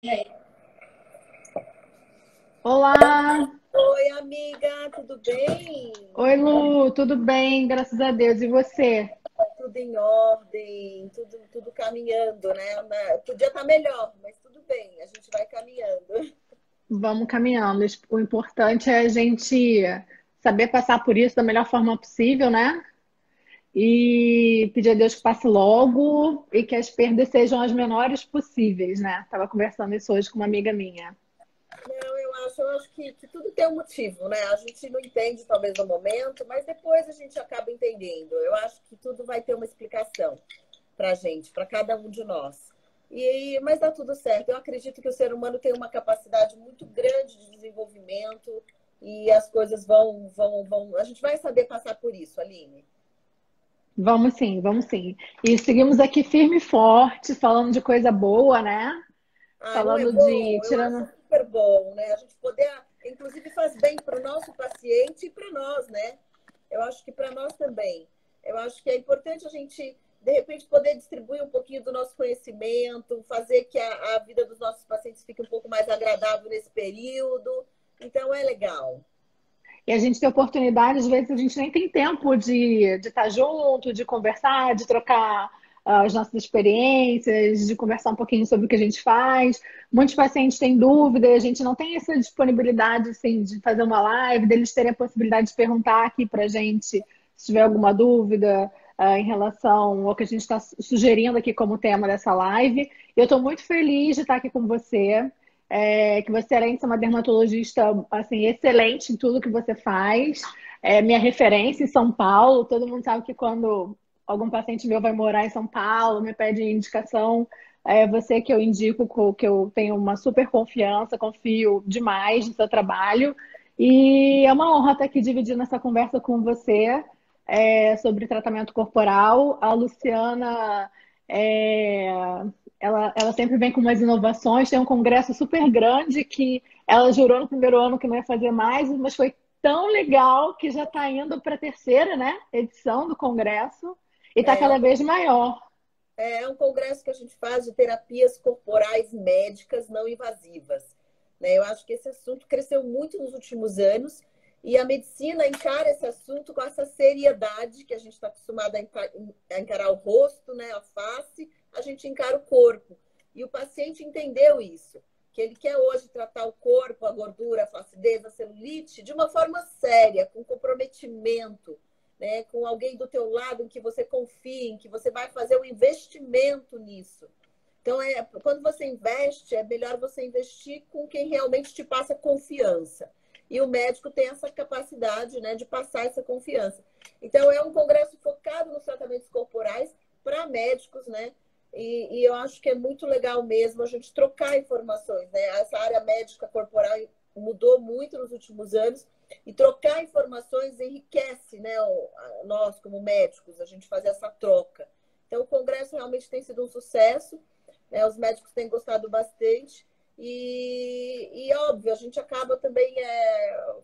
E aí? Olá! Oi, amiga, tudo bem? Oi, Lu, tudo bem? Graças a Deus. E você? Tudo em ordem, tudo caminhando, né? Podia estar melhor, mas tudo bem, a gente vai caminhando. Vamos caminhando. O importante é a gente saber passar por isso da melhor forma possível, né? E pedir a Deus que passe logo e que as perdas sejam as menores possíveis, né? Tava conversando isso hoje com uma amiga minha. Não, eu acho que tudo tem um motivo, né? A gente não entende talvez no momento, mas depois a gente acaba entendendo. Eu acho que tudo vai ter uma explicação pra gente, para cada um de nós. Mas dá tudo certo. Eu acredito que o ser humano tem uma capacidade muito grande de desenvolvimento e as coisas vão. A gente vai saber passar por isso, Aline. Vamos sim, vamos sim. E seguimos aqui firme e forte, falando de coisa boa, né? Ah, não é Falando de bom? Eu acho tirando. super bom, né? A gente poder, inclusive, faz bem para o nosso paciente e para nós, né? Eu acho que para nós também. Eu acho que é importante a gente, de repente, poder distribuir um pouquinho do nosso conhecimento, fazer que a vida dos nossos pacientes fique um pouco mais agradável nesse período. Então, é legal. E a gente tem oportunidade, às vezes a gente nem tem tempo de estar junto, de conversar, de trocar as nossas experiências, de conversar um pouquinho sobre o que a gente faz. Muitos pacientes têm dúvida e a gente não tem essa disponibilidade assim, de fazer uma live, deles terem a possibilidade de perguntar aqui para a gente se tiver alguma dúvida em relação ao que a gente está sugerindo aqui como tema dessa live. Eu estou muito feliz de estar aqui com você que você, além de ser uma dermatologista assim, excelente em tudo que você faz, é minha referência em São Paulo. Todo mundo sabe que quando algum paciente meu vai morar em São Paulo, me pede indicação, é você que eu indico, que eu tenho uma super confiança, confio demais no seu trabalho. E é uma honra estar aqui dividindo essa conversa com você sobre tratamento corporal. A Luciana é, ela sempre vem com umas inovações, tem um congresso super grande que ela jurou no primeiro ano que não ia fazer mais, mas foi tão legal que já está indo para a terceira, né, edição do congresso e está É cada vez maior. É um congresso que a gente faz de terapias corporais médicas não invasivas. Né? Eu acho que esse assunto cresceu muito nos últimos anos e a medicina encara esse assunto com essa seriedade que a gente está acostumado a encarar o rosto, né, a face, a gente encara o corpo. E o paciente entendeu isso, que ele quer hoje tratar o corpo, a gordura, a flacidez, a celulite, de uma forma séria, com comprometimento, né, com alguém do teu lado em que você confie, em que você vai fazer um investimento nisso. Então, quando você investe, é melhor você investir com quem realmente te passa confiança. E o médico tem essa capacidade, né, de passar essa confiança. Então, é um congresso focado nos tratamentos corporais para médicos, né? E eu acho que é muito legal mesmo a gente trocar informações, né? Essa área médica corporal mudou muito nos últimos anos e trocar informações enriquece, né, nós como médicos, a gente fazer essa troca. Então, o congresso realmente tem sido um sucesso, né, os médicos têm gostado bastante. Óbvio, a gente acaba também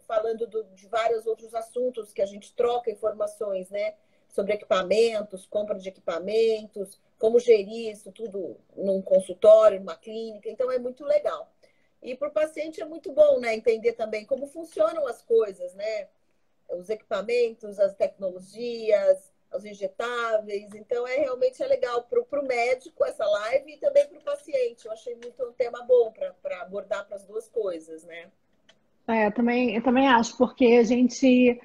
falando de vários outros assuntos que a gente troca informações, né? Sobre equipamentos, compra de equipamentos, como gerir isso tudo num consultório, numa clínica. Então, é muito legal. E para o paciente é muito bom, né? Entender também como funcionam as coisas, né? Os equipamentos, as tecnologias, os injetáveis. Então, realmente é legal para o médico essa live e também para o paciente. Eu achei muito um tema bom para abordar para as duas coisas, né? Eu também acho, porque a gente,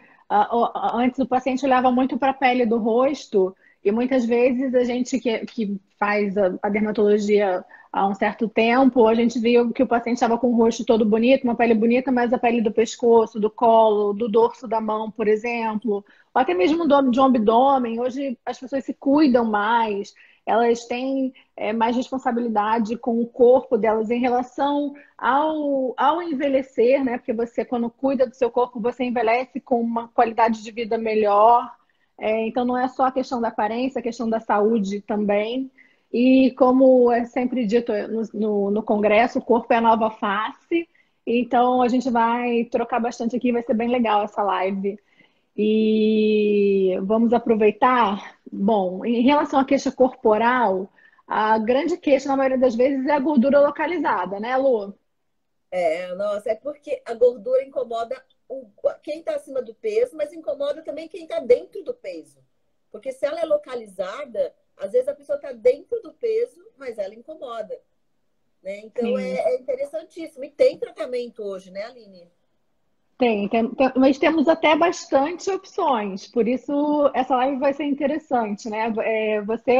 antes o paciente olhava muito para a pele do rosto, e muitas vezes a gente que faz a dermatologia há um certo tempo, a gente viu que o paciente estava com o rosto todo bonito, uma pele bonita, mas a pele do pescoço, do colo, do dorso da mão, por exemplo, ou até mesmo de um abdômen. Hoje as pessoas se cuidam mais, elas têm mais responsabilidade com o corpo delas em relação ao envelhecer, né? Porque você, quando cuida do seu corpo, você envelhece com uma qualidade de vida melhor. Então, não é só a questão da aparência, a questão da saúde também. E como é sempre dito no Congresso, o corpo é a nova face. Então, a gente vai trocar bastante aqui, vai ser bem legal essa live. E vamos aproveitar. Bom, em relação à queixa corporal, a grande queixa, na maioria das vezes, é a gordura localizada, né, Lu? Nossa, é porque a gordura incomoda quem está acima do peso, mas incomoda também quem está dentro do peso. Porque se ela é localizada, às vezes a pessoa está dentro do peso, mas ela incomoda, né? Então Sim. é interessantíssimo. E tem tratamento hoje, né, Aline? Mas temos até bastante opções, por isso essa live vai ser interessante, né? Você,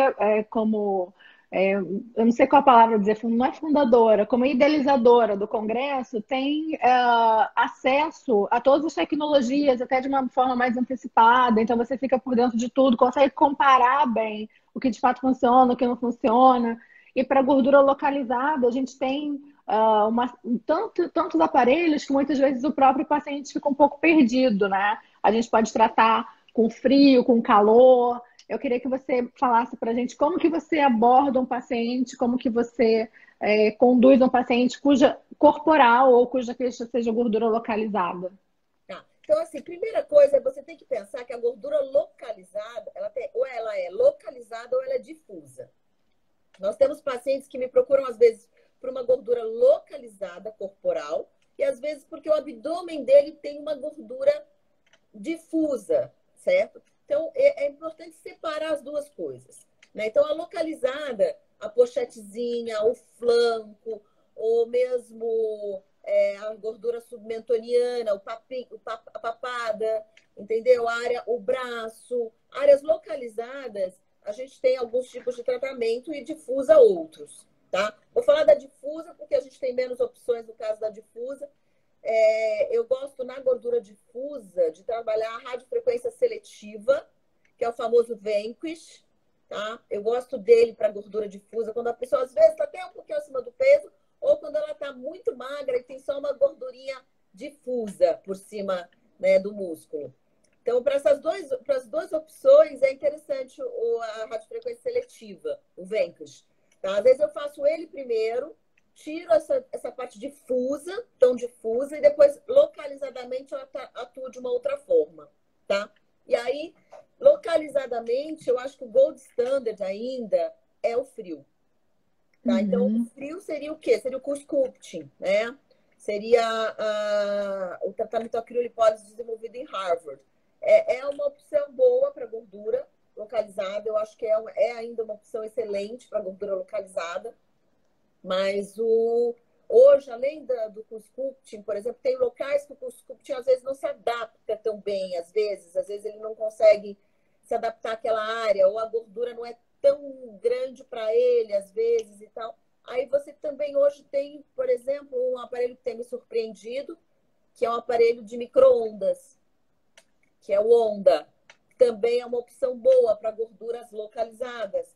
como, eu não sei qual a palavra dizer, não é fundadora, como idealizadora do Congresso, tem acesso a todas as tecnologias, até de uma forma mais antecipada, então você fica por dentro de tudo, consegue comparar bem o que de fato funciona, o que não funciona. E para gordura localizada, a gente tem tantos aparelhos que muitas vezes o próprio paciente fica um pouco perdido, né? A gente pode tratar com frio, com calor. Eu queria que você falasse para a gente como que você aborda um paciente, como que você conduz um paciente cuja corporal ou cuja queixa seja gordura localizada. Tá. Então, assim, primeira coisa, você tem que pensar que a gordura localizada, ou ela é localizada ou ela é difusa. Nós temos pacientes que me procuram, às vezes, por uma gordura localizada corporal, e às vezes porque o abdômen dele tem uma gordura difusa, certo? Então, é importante separar as duas coisas, né? Então, a localizada, a pochetezinha, o flanco, ou mesmo a gordura submentoniana, a papada, entendeu? O braço, áreas localizadas, a gente tem alguns tipos de tratamento e difusa outros, tá? Vou falar da difusa porque a gente tem menos opções no caso da difusa. Eu gosto na gordura difusa de trabalhar a radiofrequência seletiva, que é o famoso Vanquish, tá? Eu gosto dele para gordura difusa, quando a pessoa às vezes está até um pouquinho acima do peso, ou quando ela está muito magra e tem só uma gordurinha difusa por cima, né, do músculo. Então, para as duas opções, é interessante a radiofrequência seletiva, o Vanquish. Tá? Às vezes eu faço ele primeiro, tiro essa parte difusa, tão difusa, e depois, localizadamente, eu atuo de uma outra forma. Tá? E aí, localizadamente, eu acho que o gold standard ainda é o frio. Tá? Então, o Uhum. frio seria o quê? Seria o co-sculpting, né? Seria o tratamento acriolipólise desenvolvido em Harvard. É uma opção boa para gordura localizada. Eu acho que é ainda uma opção excelente para gordura localizada. Mas hoje, além do co-sculpting, por exemplo, tem locais que o co-sculpting às vezes não se adapta tão bem, às vezes ele não consegue se adaptar àquela área, ou a gordura não é tão grande para ele, às vezes, e tal. Aí você também hoje tem, por exemplo, um aparelho que tem me surpreendido, que é um aparelho de micro-ondas, que é o Onda. Também é uma opção boa para gorduras localizadas.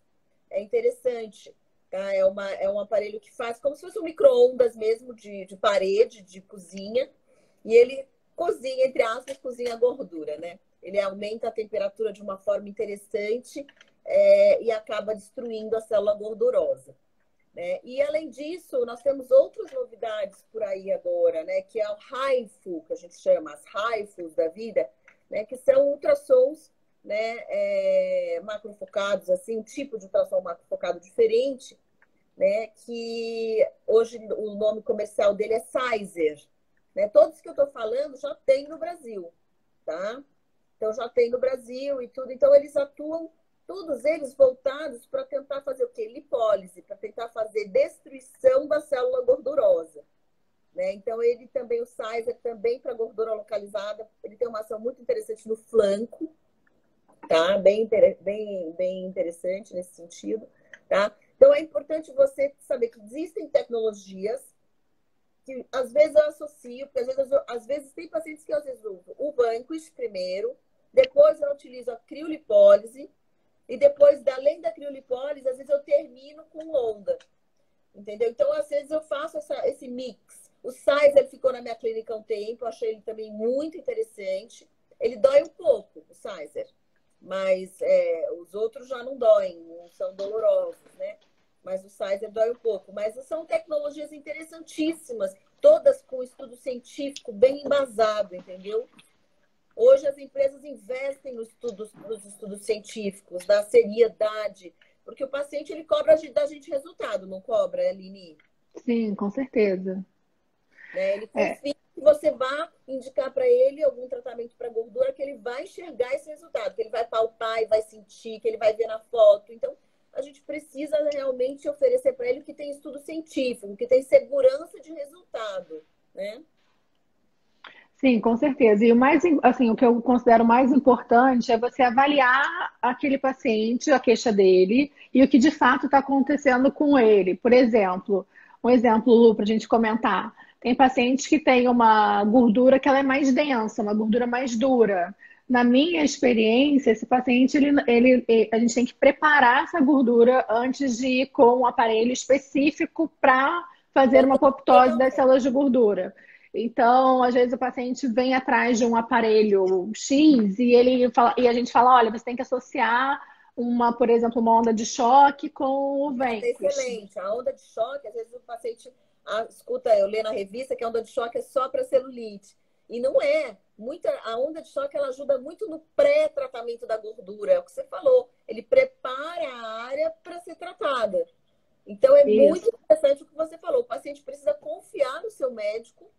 É interessante. Tá? É um aparelho que faz como se fosse um micro-ondas mesmo, de parede, de cozinha. E ele cozinha, entre aspas, cozinha a gordura, né? Ele aumenta a temperatura de uma forma interessante e acaba destruindo a célula gordurosa. Né? E, além disso, nós temos outras novidades por aí agora, né? Que é o HIFU, que a gente chama, as HIFUs da vida, né? Que são ultrassons, né? Macrofocados, assim, um tipo de ultrassom macrofocado diferente, né? Que hoje o nome comercial dele é Sizer. Né? Todos que eu estou falando já tem no Brasil, tá? Então já tem no Brasil e tudo. Então eles atuam, todos eles voltados para tentar fazer o quê? Lipólise, para tentar fazer destruição da célula gordurosa. Né? Então ele também, o Sizer também para gordura localizada, ele tem uma ação muito interessante no flanco, tá? Bem interessante nesse sentido, tá? Então é importante você saber que existem tecnologias que às vezes eu associo, porque às vezes tem pacientes que às vezes usam o Vanquish primeiro, depois eu utilizo a criolipólise, e depois, além da criolipólise, às vezes eu termino com onda. Entendeu? Então, às vezes eu faço esse mix. O Sizer ficou na minha clínica há um tempo, eu achei ele também muito interessante. Ele dói um pouco, o Sizer, mas os outros já não doem, não são dolorosos, né? Mas o Sizer dói um pouco. Mas são tecnologias interessantíssimas, todas com estudo científico bem embasado, entendeu? Hoje as empresas investem nos estudos científicos, da seriedade, Porque o paciente, ele cobra da gente resultado, não cobra, Aline? Sim, com certeza. Né? Ele É, confia que você vá indicar para ele algum tratamento para gordura, que ele vai enxergar esse resultado, que ele vai palpar e vai sentir, que ele vai ver na foto. Então, a gente precisa realmente oferecer para ele o que tem estudo científico, que tem segurança de resultado, né? sim, com certeza. E o mais, assim, o que eu considero mais importante é você avaliar aquele paciente, a queixa dele e o que de fato está acontecendo com ele. Por exemplo, um exemplo, Lu, para a gente comentar. Tem pacientes que têm uma gordura que ela é mais densa, uma gordura mais dura. Na minha experiência, esse paciente, a gente tem que preparar essa gordura antes de ir com um aparelho específico para fazer Eu uma tô apoptose das também. células de gordura. Então, às vezes o paciente vem atrás de um aparelho X e ele fala, e a gente fala, olha, você tem que associar por exemplo, uma onda de choque com o É Vencus. excelente. A onda de choque, às vezes o paciente escuta, eu leio na revista que a onda de choque é só para celulite. E não é. A onda de choque ela ajuda muito no pré-tratamento da gordura. É o que você falou. Ele prepara a área para ser tratada. Então é muito Isso, interessante o que você falou. O paciente precisa confiar no seu médico,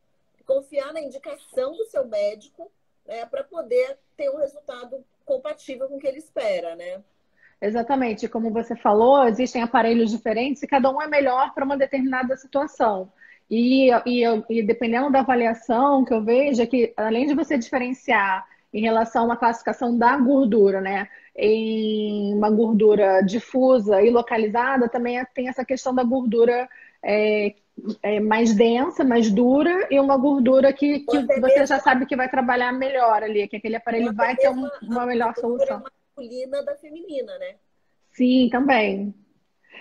confiar na indicação do seu médico, né, para poder ter um resultado compatível com o que ele espera, né? exatamente. Como você falou, existem aparelhos diferentes e cada um é melhor para uma determinada situação. E dependendo da avaliação que eu vejo, é que além de você diferenciar em relação à classificação da gordura, né, em uma gordura difusa e localizada, também tem essa questão da gordura é, mais densa, mais dura, e uma gordura Ou que até você já mesmo, sabe que vai trabalhar melhor ali, que aquele ou aparelho até vai ter mesmo uma a melhor gordura solução. masculina da feminina, né? Sim, também.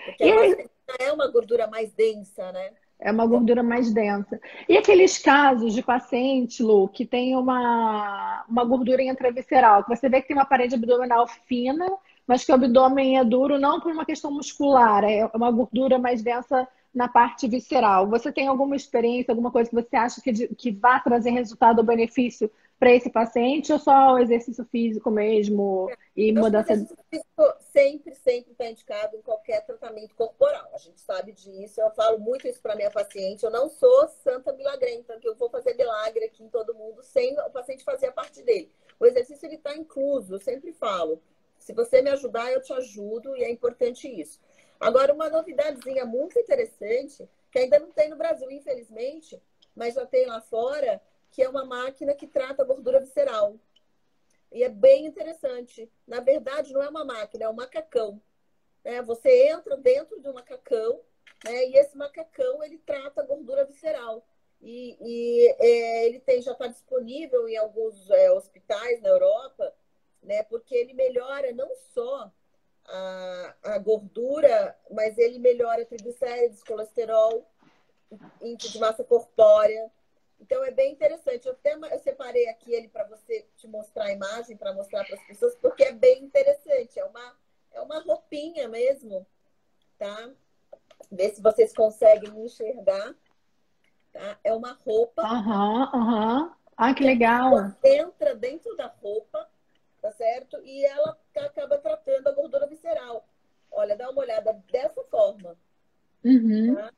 Porque E a aí, masculina é uma gordura mais densa, né? é uma Então, gordura mais densa. E aqueles casos de paciente, Lu, que tem uma gordura intravisceral, que você vê que tem uma parede abdominal fina, mas que o abdômen é duro não por uma questão muscular, é uma gordura mais densa na parte visceral. Você tem alguma experiência, alguma coisa que você acha que vai trazer resultado ou benefício para esse paciente, ou só o exercício físico mesmo e acho que o mudança? exercício físico sempre está indicado em qualquer tratamento corporal. A gente sabe disso. Eu falo muito isso para minha paciente. Eu não sou santa milagrenta, que eu vou fazer milagre aqui em todo mundo sem o paciente fazer a parte dele. O exercício ele está incluso. Eu sempre falo. Se você me ajudar, eu te ajudo e é importante isso. Agora, uma novidadezinha muito interessante, que ainda não tem no Brasil, infelizmente, mas já tem lá fora, que é uma máquina que trata a gordura visceral. E é bem interessante. Na verdade, não é uma máquina, é um macacão. Né? Você entra dentro de um macacão, né? E esse macacão ele trata a gordura visceral. Ele já está disponível em alguns hospitais na Europa, né? Porque ele melhora não só a gordura, mas ele melhora triglicérides, colesterol, índice de massa corpórea. Então é bem interessante. Eu separei aqui ele para você te mostrar a imagem, para mostrar para as pessoas, porque é bem interessante. É uma roupinha mesmo, tá? Ver se vocês conseguem enxergar, tá? É uma roupa Aham, aham. Ah, que que a pessoa legal. entra dentro da roupa, tá certo? E ela acaba tratando a gordura visceral. Olha, dá uma olhada dessa forma, Uhum. tá?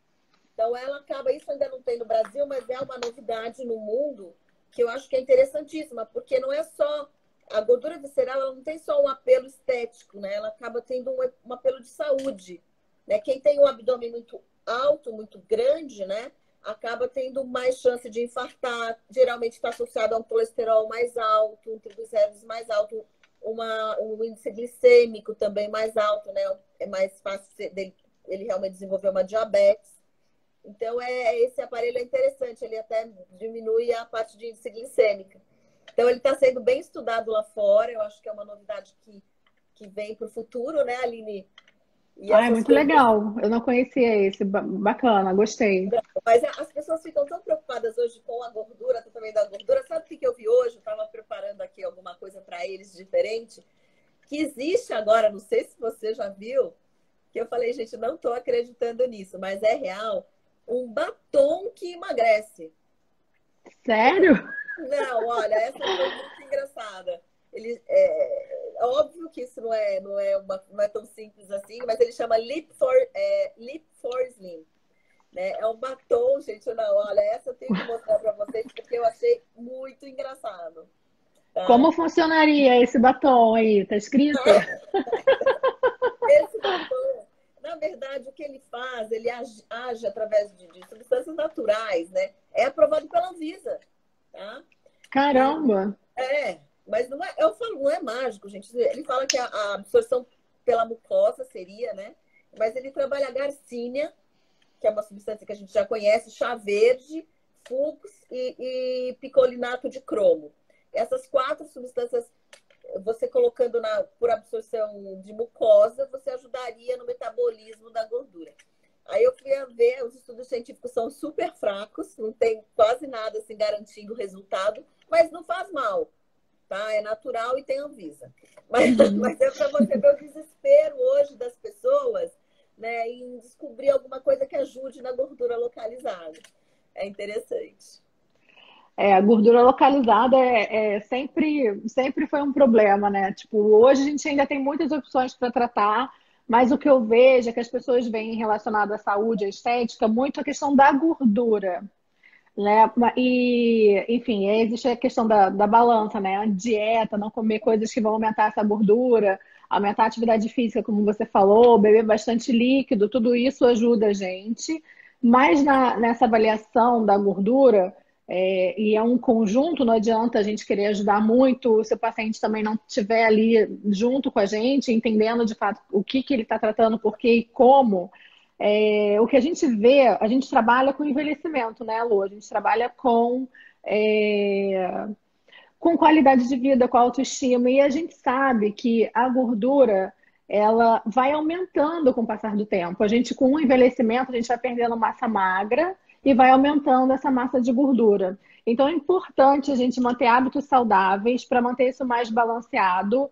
Então, ela acaba, isso ainda não tem no Brasil, mas é uma novidade no mundo que eu acho que é interessantíssima, porque não é só a gordura visceral, ela não tem só um apelo estético, né? Ela acaba tendo um apelo de saúde, né? Quem tem um abdômen muito alto, muito grande, né? Acaba tendo mais chance de infartar. Geralmente está associado a um colesterol mais alto, um triglicérides mais alto, um índice glicêmico também mais alto, né? É mais fácil ele realmente desenvolver uma diabetes. Então, esse aparelho é interessante, ele até diminui a parte de índice glicêmica. Então, ele está sendo bem estudado lá fora, eu acho que é uma novidade que vem para o futuro, né, Aline? E Ah, é essas muito coisas. legal. Eu não conhecia esse. Bacana, gostei. Mas as pessoas ficam tão preocupadas hoje com a gordura, tratamento da gordura. Sabe o que eu vi hoje? Eu estava preparando aqui alguma coisa para eles diferente. Que existe agora, não sei se você já viu, que eu falei, gente, não estou acreditando nisso, mas é real, um batom que emagrece. Eu falei, Sério? não, olha, essa foi muito engraçada. É óbvio que isso não é tão simples assim, mas ele chama Lip for Slim. Né? É um batom, gente. Não, olha, essa eu tenho que mostrar para vocês porque eu achei muito engraçado. Tá? Como funcionaria esse batom aí? Tá escrito? Esse batom, na verdade, o que ele faz, ele age através de substâncias naturais, né? É aprovado pela Anvisa, tá? E, Caramba! mas não é, eu falo, não é mágico, gente. Ele fala que a absorção pela mucosa seria, né? Mas ele trabalha a garcínia, que é uma substância que a gente já conhece, chá verde, fux e picolinato de cromo. Essas 4 substâncias, você colocando por absorção de mucosa, você ajudaria no metabolismo da gordura. Aí eu fui a ver, os estudos científicos são super fracos, não tem quase nada assim garantindo o resultado, mas não faz mal, tá? É natural e tem Anvisa. Mas é para você ver o desespero hoje das pessoas, né, em descobrir alguma coisa que ajude na gordura localizada. É interessante. A gordura localizada sempre foi um problema, né? Tipo, hoje a gente ainda tem muitas opções para tratar, mas o que eu vejo é que as pessoas veem relacionado à saúde, à estética, muito a questão da gordura, né? E, enfim, existe a questão da balança, né? A dieta, não comer coisas que vão aumentar essa gordura, aumentar a atividade física, como você falou, beber bastante líquido, tudo isso ajuda a gente. Mas nessa avaliação da gordura, e é um conjunto, não adianta a gente querer ajudar muito se o paciente também não estiver ali junto com a gente, entendendo de fato o que ele está tratando, por quê e como. O que a gente vê, a gente trabalha com envelhecimento, né, Lu? A gente trabalha é, com qualidade de vida, com autoestima, e a gente sabe que a gordura ela vai aumentando com o passar do tempo. A gente, com o envelhecimento, a gente vai perdendo massa magra e vai aumentando essa massa de gordura. Então é importante a gente manter hábitos saudáveis para manter isso mais balanceado,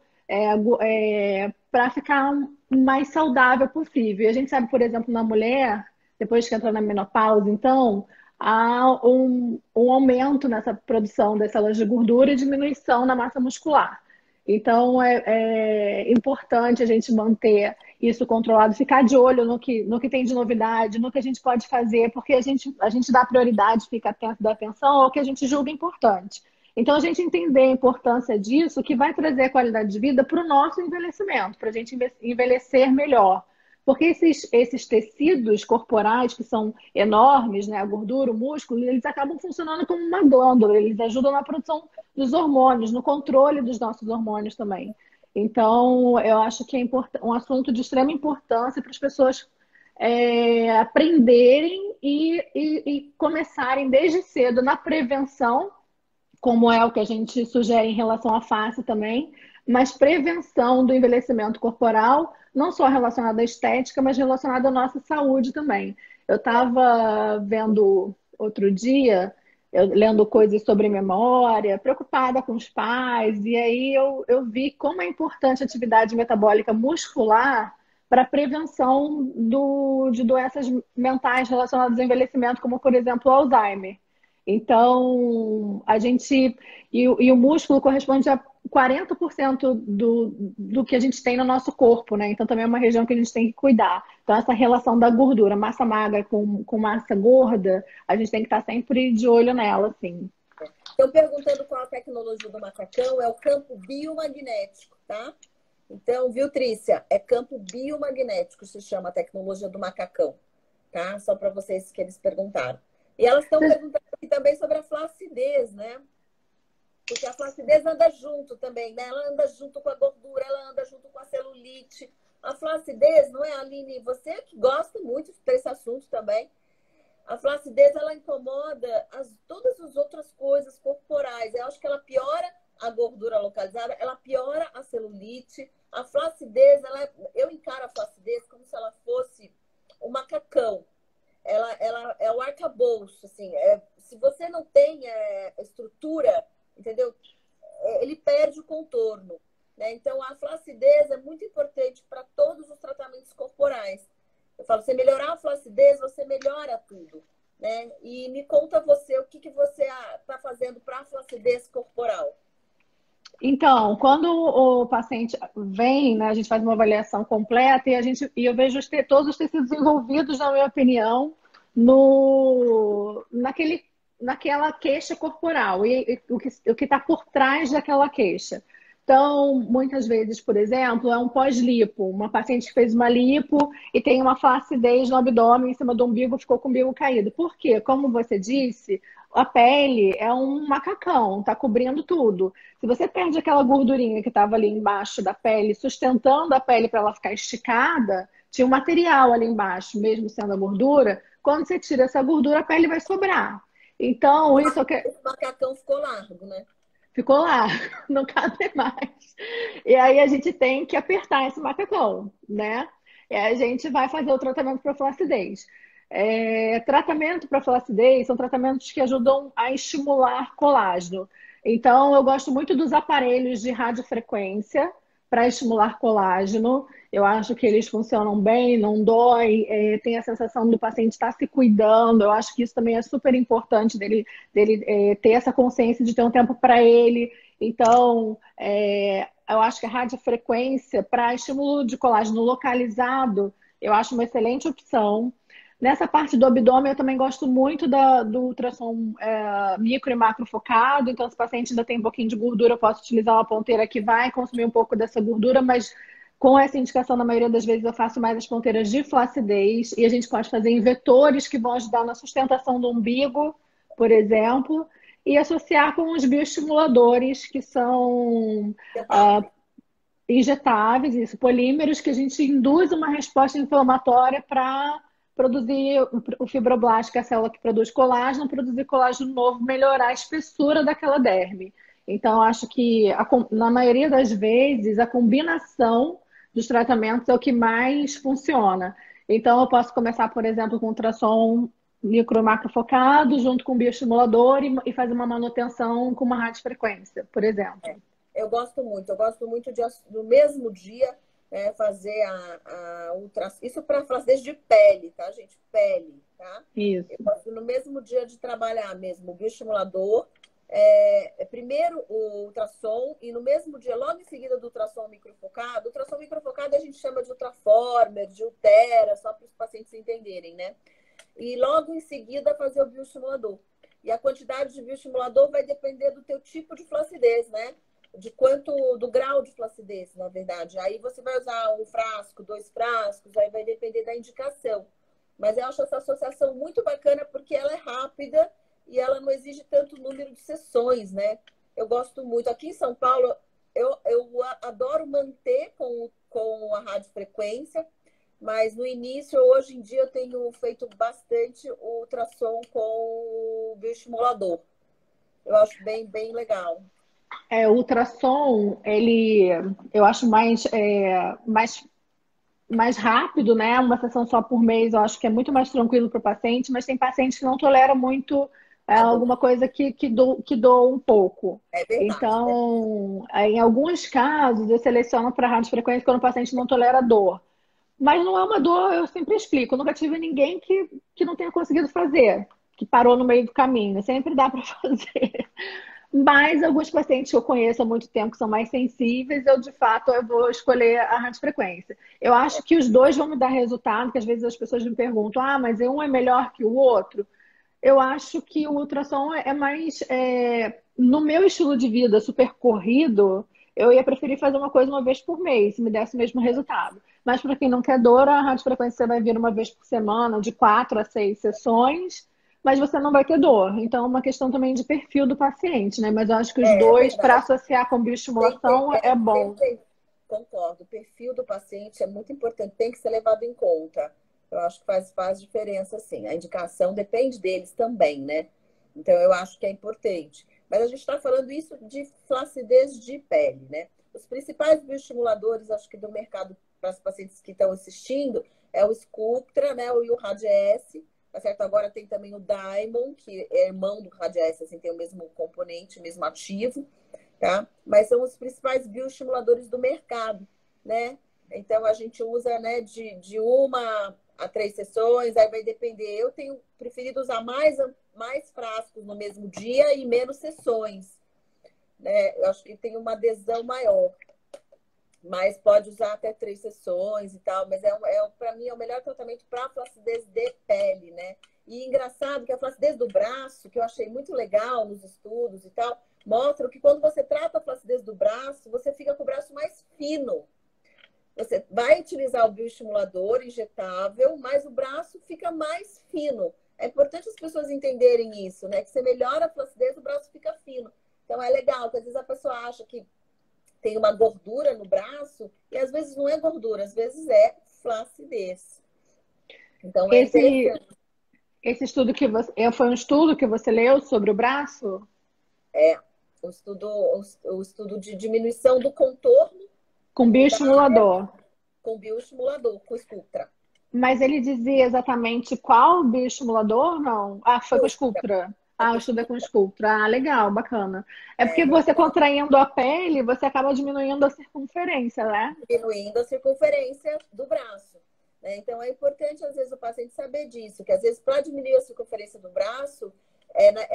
para ficar mais saudável possível. E a gente sabe, por exemplo, na mulher, depois que entra na menopausa, então, há um aumento nessa produção das células de gordura e diminuição na massa muscular. Então, é importante a gente manter isso controlado, ficar de olho no que tem de novidade, no que a gente pode fazer, porque a gente dá prioridade, fica atento, dá atenção ao que a gente julga importante. Então, a gente entender a importância disso, que vai trazer qualidade de vida para o nosso envelhecimento, para a gente envelhecer melhor. Porque esses tecidos corporais, que são enormes, né, a gordura, o músculo, eles acabam funcionando como uma glândula, eles ajudam na produção dos hormônios, no controle dos nossos hormônios também. Então, eu acho que é um assunto de extrema importância para as pessoas aprenderem e começarem desde cedo na prevenção, como é o que a gente sugere em relação à face também, mas prevenção do envelhecimento corporal, não só relacionado à estética, mas relacionado à nossa saúde também. Eu estava vendo outro dia, lendo coisas sobre memória, preocupada com os pais, e aí eu vi como é importante a atividade metabólica muscular para a prevenção de doenças mentais relacionadas ao envelhecimento, como, por exemplo, o Alzheimer. Então, a gente. E o músculo corresponde a 40% do que a gente tem no nosso corpo, né? Então, também é uma região que a gente tem que cuidar. Então, essa relação da gordura, massa magra com massa gorda, a gente tem que estar sempre de olho nela, assim. Estão perguntando qual a tecnologia do macacão, é o campo biomagnético, tá? Então, viu, Trícia? É campo biomagnético, se chama a tecnologia do macacão, tá? Só para vocês que eles perguntaram. E elas estão perguntando aqui também sobre a flacidez, né? Porque a flacidez anda junto também, né? Ela anda junto com a gordura, ela anda junto com a celulite. A flacidez, não é, Aline? Você que gosta muito desse assunto também. A flacidez, ela incomoda todas as outras coisas corporais. Eu acho que ela piora a gordura localizada, ela piora a celulite. A flacidez, eu encaro a flacidez como se ela fosse um macacão. Ela é o arcabouço, assim. Se você não tem estrutura, entendeu? Ele perde o contorno, né? Então, a flacidez é muito importante para todos os tratamentos corporais. Eu falo, você melhorar a flacidez, você melhora tudo, né? E me conta você, o que você está fazendo para a flacidez corporal? Então, quando o paciente vem, né, a gente faz uma avaliação completa e eu vejo todos os tecidos envolvidos, na minha opinião, no, naquele, naquela queixa corporal e o que está por trás daquela queixa. Então, muitas vezes, por exemplo, é um pós-lipo. Uma paciente que fez uma lipo e tem uma flacidez no abdômen, em cima do umbigo, ficou com o umbigo caído. Por quê? Como você disse, a pele é um macacão, está cobrindo tudo. Se você perde aquela gordurinha que estava ali embaixo da pele, sustentando a pele para ela ficar esticada, tinha um material ali embaixo, mesmo sendo a gordura. Quando você tira essa gordura, a pele vai sobrar. Então, isso é o que Esse macacão ficou largo, né? ficou lá, não cabe mais. E aí a gente tem que apertar esse macacão, né? E aí a gente vai fazer o tratamento para flacidez. Tratamento para flacidez são tratamentos que ajudam a estimular colágeno. Então, eu gosto muito dos aparelhos de radiofrequência para estimular colágeno. Eu acho que eles funcionam bem, não dói, tem a sensação do paciente estar se cuidando. Eu acho que isso também é super importante dele ter essa consciência de ter um tempo para ele. Então, eu acho que a radiofrequência para estímulo de colágeno localizado, eu acho uma excelente opção. Nessa parte do abdômen, eu também gosto muito do ultrassom micro e macro focado. Então, se o paciente ainda tem um pouquinho de gordura, eu posso utilizar uma ponteira que vai consumir um pouco dessa gordura, mas com essa indicação, na maioria das vezes, eu faço mais as ponteiras de flacidez. E a gente pode fazer em vetores que vão ajudar na sustentação do umbigo, por exemplo, e associar com os bioestimuladores, que são injetáveis, isso, polímeros, que a gente induz uma resposta inflamatória para produzir o fibroblasto, que é a célula que produz colágeno, produzir colágeno novo, melhorar a espessura daquela derme. Então, acho que na maioria das vezes a combinação dos tratamentos é o que mais funciona. Então, eu posso começar, por exemplo, com ultrassom micro e macro focado, junto com o bioestimulador e fazer uma manutenção com uma radiofrequência, por exemplo. Eu gosto muito de no mesmo dia fazer a ultrassom. Isso para flacidez de pele, tá, gente? Pele, tá? Isso. Eu gosto no mesmo dia de trabalhar mesmo o bioestimulador. Primeiro o ultrassom e no mesmo dia, logo em seguida do ultrassom microfocado. Ultrassom microfocado a gente chama de ultraformer, de ultera, só para os pacientes entenderem, né? E logo em seguida fazer o bioestimulador. E a quantidade de bioestimulador vai depender do teu tipo de flacidez, né? De quanto, do grau de flacidez, na verdade. Aí você vai usar um frasco, 2 frascos, aí vai depender da indicação. Mas eu acho essa associação muito bacana porque ela é rápida e ela não exige tanto número de sessões, né? Eu gosto muito. Aqui em São Paulo, eu adoro manter com a radiofrequência, mas no início, hoje em dia, eu tenho feito bastante o ultrassom com o bioestimulador. Eu acho bem, bem legal. O ultrassom, eu acho mais rápido, né? Uma sessão só por mês, eu acho que é muito mais tranquilo para o paciente, mas tem paciente que não tolera muito A dor. alguma coisa que doa um pouco. É verdade, né? Então, em alguns casos, eu seleciono para radiofrequência quando o paciente não tolera dor. Mas não é uma dor, eu sempre explico. Eu nunca tive ninguém que não tenha conseguido fazer, que parou no meio do caminho. Sempre dá para fazer. Mas alguns pacientes que eu conheço há muito tempo que são mais sensíveis, de fato, eu vou escolher a radiofrequência. Eu acho que os dois vão me dar resultado, que às vezes as pessoas me perguntam, mas um é melhor que o outro? Eu acho que o ultrassom é mais. No meu estilo de vida super corrido, eu ia preferir fazer uma coisa uma vez por mês, se me desse o mesmo resultado. Mas para quem não quer dor, a radiofrequência vai vir uma vez por semana, de 4 a 6 sessões, mas você não vai ter dor. Então é uma questão também de perfil do paciente, né? Mas eu acho que os É dois, para verdade. associar com bioestimulação, é bom. Concordo. O perfil do paciente é muito importante, tem que ser levado em conta. Eu acho que faz diferença, sim. A indicação depende deles também, né? Então, eu acho que é importante. Mas a gente está falando isso de flacidez de pele, né? Os principais bioestimuladores, acho que do mercado para os pacientes que estão assistindo, é o Sculptra, né? E o Radiesse, tá certo? Agora tem também o Diamond, que é irmão do Radiesse, assim, tem o mesmo componente, o mesmo ativo, tá? Mas são os principais bioestimuladores do mercado, né? Então, a gente usa, né, de 1 a 3 sessões, aí vai depender. Eu tenho preferido usar mais frascos no mesmo dia e menos sessões. né? Eu acho que tem uma adesão maior. Mas pode usar até 3 sessões e tal, mas para mim é o melhor tratamento para flacidez de pele, né? E engraçado que a flacidez do braço, que eu achei muito legal nos estudos e tal, mostra que quando você trata a flacidez do braço, você fica com o braço mais fino. Você vai utilizar o bioestimulador injetável, mas o braço fica mais fino. É importante as pessoas entenderem isso, né? Que você melhora a flacidez, o braço fica fino. Então é legal, porque às vezes a pessoa acha que tem uma gordura no braço, e às vezes não é gordura, às vezes é flacidez. Então é Esse, interessante. esse estudo que foi um estudo que você leu sobre o braço? É o estudo de diminuição do contorno Com bioestimulador. com bioestimulador, com Sculptra. Mas ele dizia exatamente qual bioestimulador? Não. Ah, foi com Sculptra. Sculptra. É Ah, o com estudo é com Sculptra. Sculptra. Ah, legal, bacana. É porque Muito você bom. contraindo a pele, você acaba diminuindo a circunferência, né? Diminuindo a circunferência do braço. Né? Então é importante, às vezes, o paciente saber disso, que às vezes, para diminuir a circunferência do braço,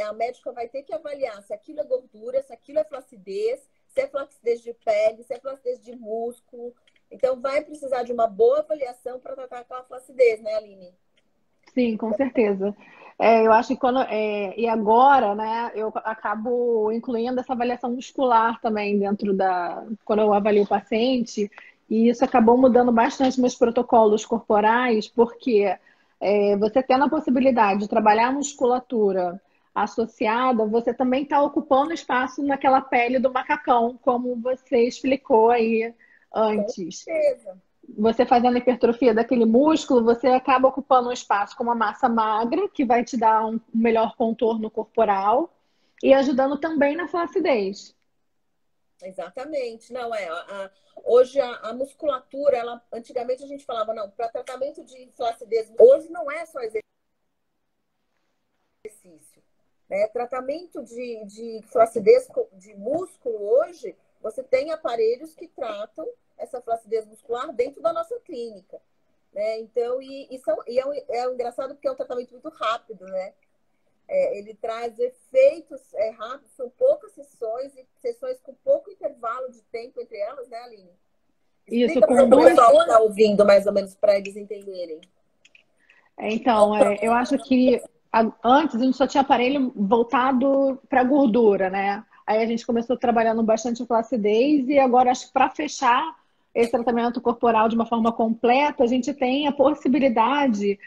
a médica vai ter que avaliar se aquilo é gordura, se aquilo é flacidez, se é flacidez de pele, se é flacidez de músculo. Então, vai precisar de uma boa avaliação para tratar aquela flacidez, né, Aline? Sim, com certeza. Eu acho que e agora, né, eu acabo incluindo essa avaliação muscular também dentro quando eu avalio o paciente, e isso acabou mudando bastante meus protocolos corporais, porque você tendo a possibilidade de trabalhar a musculatura associada, você também está ocupando espaço naquela pele do macacão, como você explicou aí Com antes. certeza. Você fazendo hipertrofia daquele músculo, você acaba ocupando um espaço com uma massa magra, que vai te dar um melhor contorno corporal e ajudando também na flacidez. Exatamente. Não, hoje a musculatura, antigamente a gente falava, não, para tratamento de flacidez, hoje não é só exercício. Né? Tratamento de flacidez de músculo hoje, você tem aparelhos que tratam essa flacidez muscular dentro da nossa clínica. Né? Então, é engraçado porque é um tratamento muito rápido, né? Ele traz efeitos rápidos, são poucas sessões e sessões com pouco intervalo de tempo entre elas, né, Aline? Isso Explica para com o duas. pessoal que está ouvindo, mais ou menos, para eles entenderem. Então, eu acho que antes a gente só tinha aparelho voltado para gordura, né? Aí a gente começou trabalhando bastante flacidez e agora acho que para fechar esse tratamento corporal de uma forma completa, a gente tem a possibilidade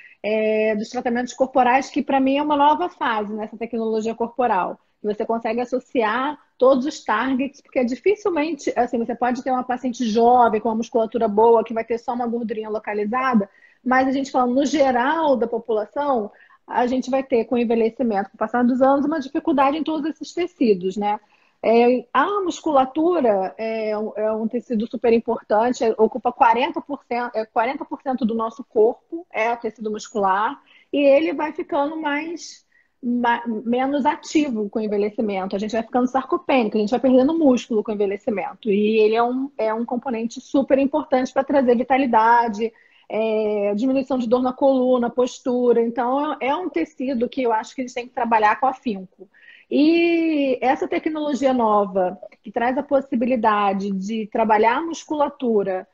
dos tratamentos corporais, que para mim é uma nova fase nessa tecnologia corporal. Você consegue associar todos os targets, porque dificilmente, assim, você pode ter uma paciente jovem com uma musculatura boa que vai ter só uma gordurinha localizada, mas a gente falando no geral da população, a gente vai ter com o envelhecimento, com o passar dos anos, uma dificuldade em todos esses tecidos, né? A musculatura é um tecido super importante, ocupa 40% do nosso corpo, é o tecido muscular, e ele vai ficando menos ativo com o envelhecimento. A gente vai ficando sarcopênico, a gente vai perdendo músculo com o envelhecimento. E ele é um componente super importante para trazer vitalidade, diminuição de dor na coluna, postura. Então, é um tecido que eu acho que a gente tem que trabalhar com afinco. E essa tecnologia nova, que traz a possibilidade de trabalhar a musculatura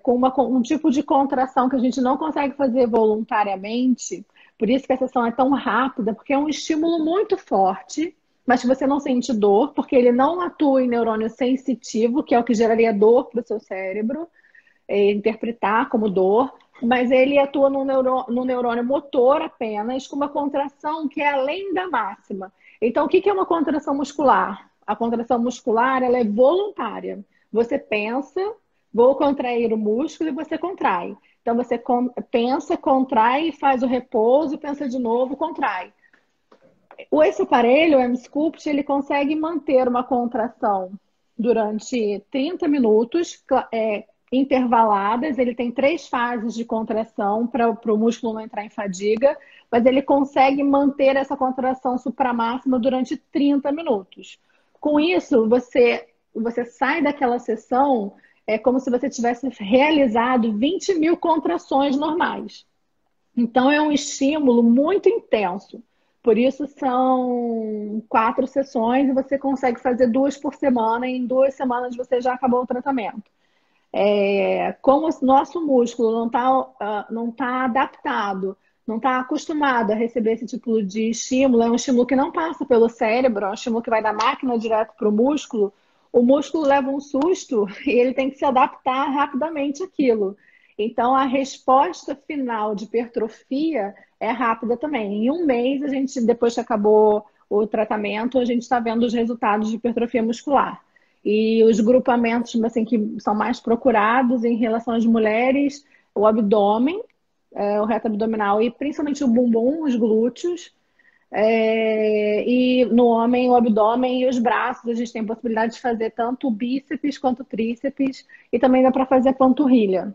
com um tipo de contração que a gente não consegue fazer voluntariamente, por isso que a sessão é tão rápida, porque é um estímulo muito forte, mas que você não sente dor, porque ele não atua em neurônio sensitivo, que é o que geraria dor para o seu cérebro, interpretar como dor, mas ele atua no neurônio motor apenas, com uma contração que é além da máxima. Então, o que é uma contração muscular? A contração muscular, ela é voluntária. Você pensa, vou contrair o músculo, e você contrai. Então, você pensa, contrai, faz o repouso, pensa de novo, contrai. Esse aparelho, o M-Sculpt, ele consegue manter uma contração durante 30 minutos, intervaladas. Ele tem 3 fases de contração para o músculo não entrar em fadiga, mas ele consegue manter essa contração supramáxima durante 30 minutos. Com isso, você sai daquela sessão como se você tivesse realizado 20 mil contrações normais. Então, é um estímulo muito intenso. Por isso são 4 sessões e você consegue fazer 2 por semana. E em 2 semanas você já acabou o tratamento. Como o nosso músculo não tá adaptado, não está acostumado a receber esse tipo de estímulo, é um estímulo que não passa pelo cérebro, é um estímulo que vai da máquina direto para o músculo leva um susto e ele tem que se adaptar rapidamente àquilo. Então, a resposta final de hipertrofia é rápida também. Em um mês, a gente, depois que acabou o tratamento, a gente está vendo os resultados de hipertrofia muscular. E os grupamentos assim, que são mais procurados em relação às mulheres, o abdômen, o reto abdominal e principalmente o bumbum, os glúteos. E no homem, o abdômen e os braços, a gente tem a possibilidade de fazer tanto o bíceps quanto o tríceps, e também dá para fazer a panturrilha.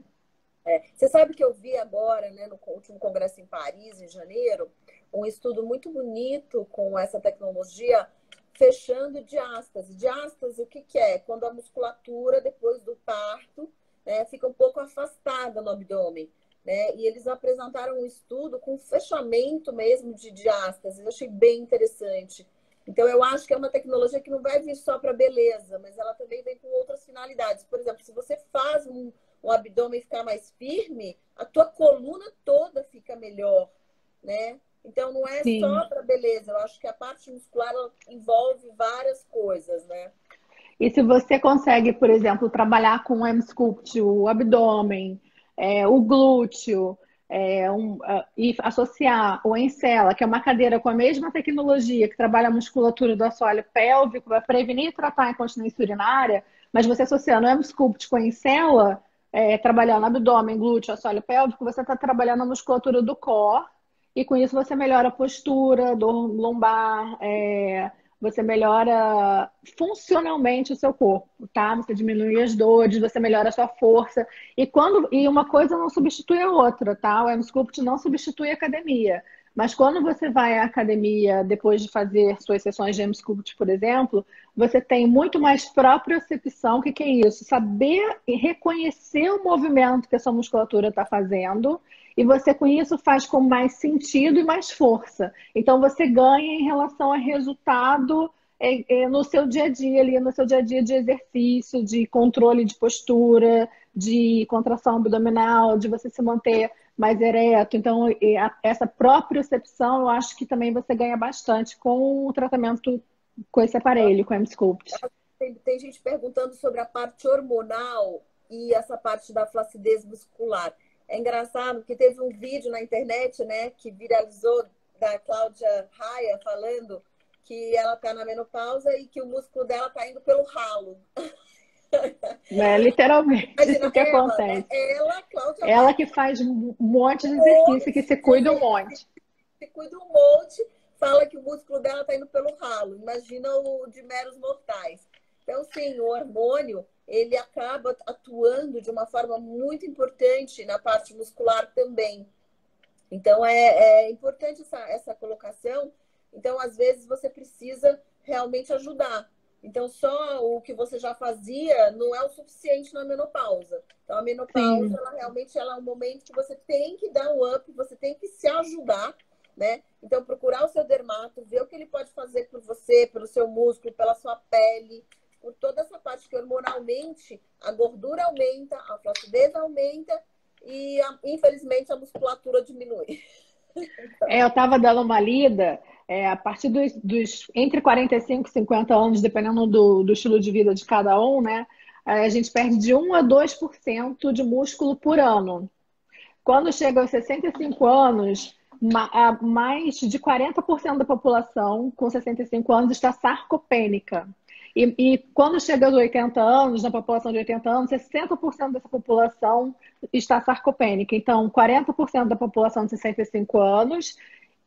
Você sabe que eu vi agora, né, no último congresso em Paris, em janeiro, um estudo muito bonito com essa tecnologia fechando diástase. Diástase, o que que é? Quando a musculatura, depois do parto, né, fica um pouco afastada no abdômen. Né? E eles apresentaram um estudo com fechamento mesmo de diástase. Eu achei bem interessante. Então, eu acho que é uma tecnologia que não vai vir só para beleza, mas ela também vem com outras finalidades. Por exemplo, se você faz o abdômen ficar mais firme, a tua coluna toda fica melhor, né? Então, não é Sim. só para beleza. Eu acho que a parte muscular envolve várias coisas, né? E se você consegue, por exemplo, trabalhar com o M-Sculpt, o abdômen, o glúteo, e associar o Encela, que é uma cadeira com a mesma tecnologia que trabalha a musculatura do assoalho pélvico, vai prevenir e tratar a incontinência urinária, mas você associando o M-Sculpt com a Encela, trabalhando abdômen, glúteo, assoalho pélvico, você está trabalhando a musculatura do core, e com isso você melhora a postura, dor lombar, você melhora funcionalmente o seu corpo, tá? Você diminui as dores, você melhora a sua força. E uma coisa não substitui a outra, tá? O M-Sculpt não substitui a academia. Mas quando você vai à academia depois de fazer suas sessões de M-Sculpt, por exemplo, você tem muito mais propriocepção. O que que é isso? Saber e reconhecer o movimento que a sua musculatura está fazendo, e você com isso faz com mais sentido e mais força. Então você ganha em relação a resultado no seu dia a dia, ali no seu dia a dia de exercício, de controle de postura, de contração abdominal, de você se manter mais ereto. Então, essa propriocepção, eu acho que também você ganha bastante com o tratamento com esse aparelho, com o M-Sculpt. Tem gente perguntando sobre a parte hormonal e essa parte da flacidez muscular. É engraçado que teve um vídeo na internet, né, que viralizou da Cláudia Raia falando que ela está na menopausa e que o músculo dela está indo pelo ralo. Literalmente, Imagina isso que ela, acontece. Cláudia Ela Raia, que faz um monte de um exercício, que monte se de cuida um exercício, monte. se cuida um monte, fala que o músculo dela está indo pelo ralo. Imagina o de meros mortais. Então, sim, o hormônio, ele acaba atuando de uma forma muito importante na parte muscular também. Então, é importante essa colocação. Então, às vezes, você precisa realmente ajudar. Então, só o que você já fazia não é o suficiente na menopausa. Então, a menopausa, Sim. ela realmente ela é um momento que você tem que dar um up, você tem que se ajudar, né? Então, procurar o seu dermato, ver o que ele pode fazer por você, pelo seu músculo, pela sua pele, por toda essa parte que hormonalmente a gordura aumenta, a flacidez aumenta e, infelizmente, a musculatura diminui. Eu estava dando uma lida, a partir entre 45 e 50 anos, dependendo do estilo de vida de cada um, né? A gente perde de 1 a 2% de músculo por ano. Quando chega aos 65 anos, mais de 40% da população com 65 anos está sarcopênica. E quando chega aos 80 anos, na população de 80 anos, 60% dessa população está sarcopênica. Então, 40% da população de 65 anos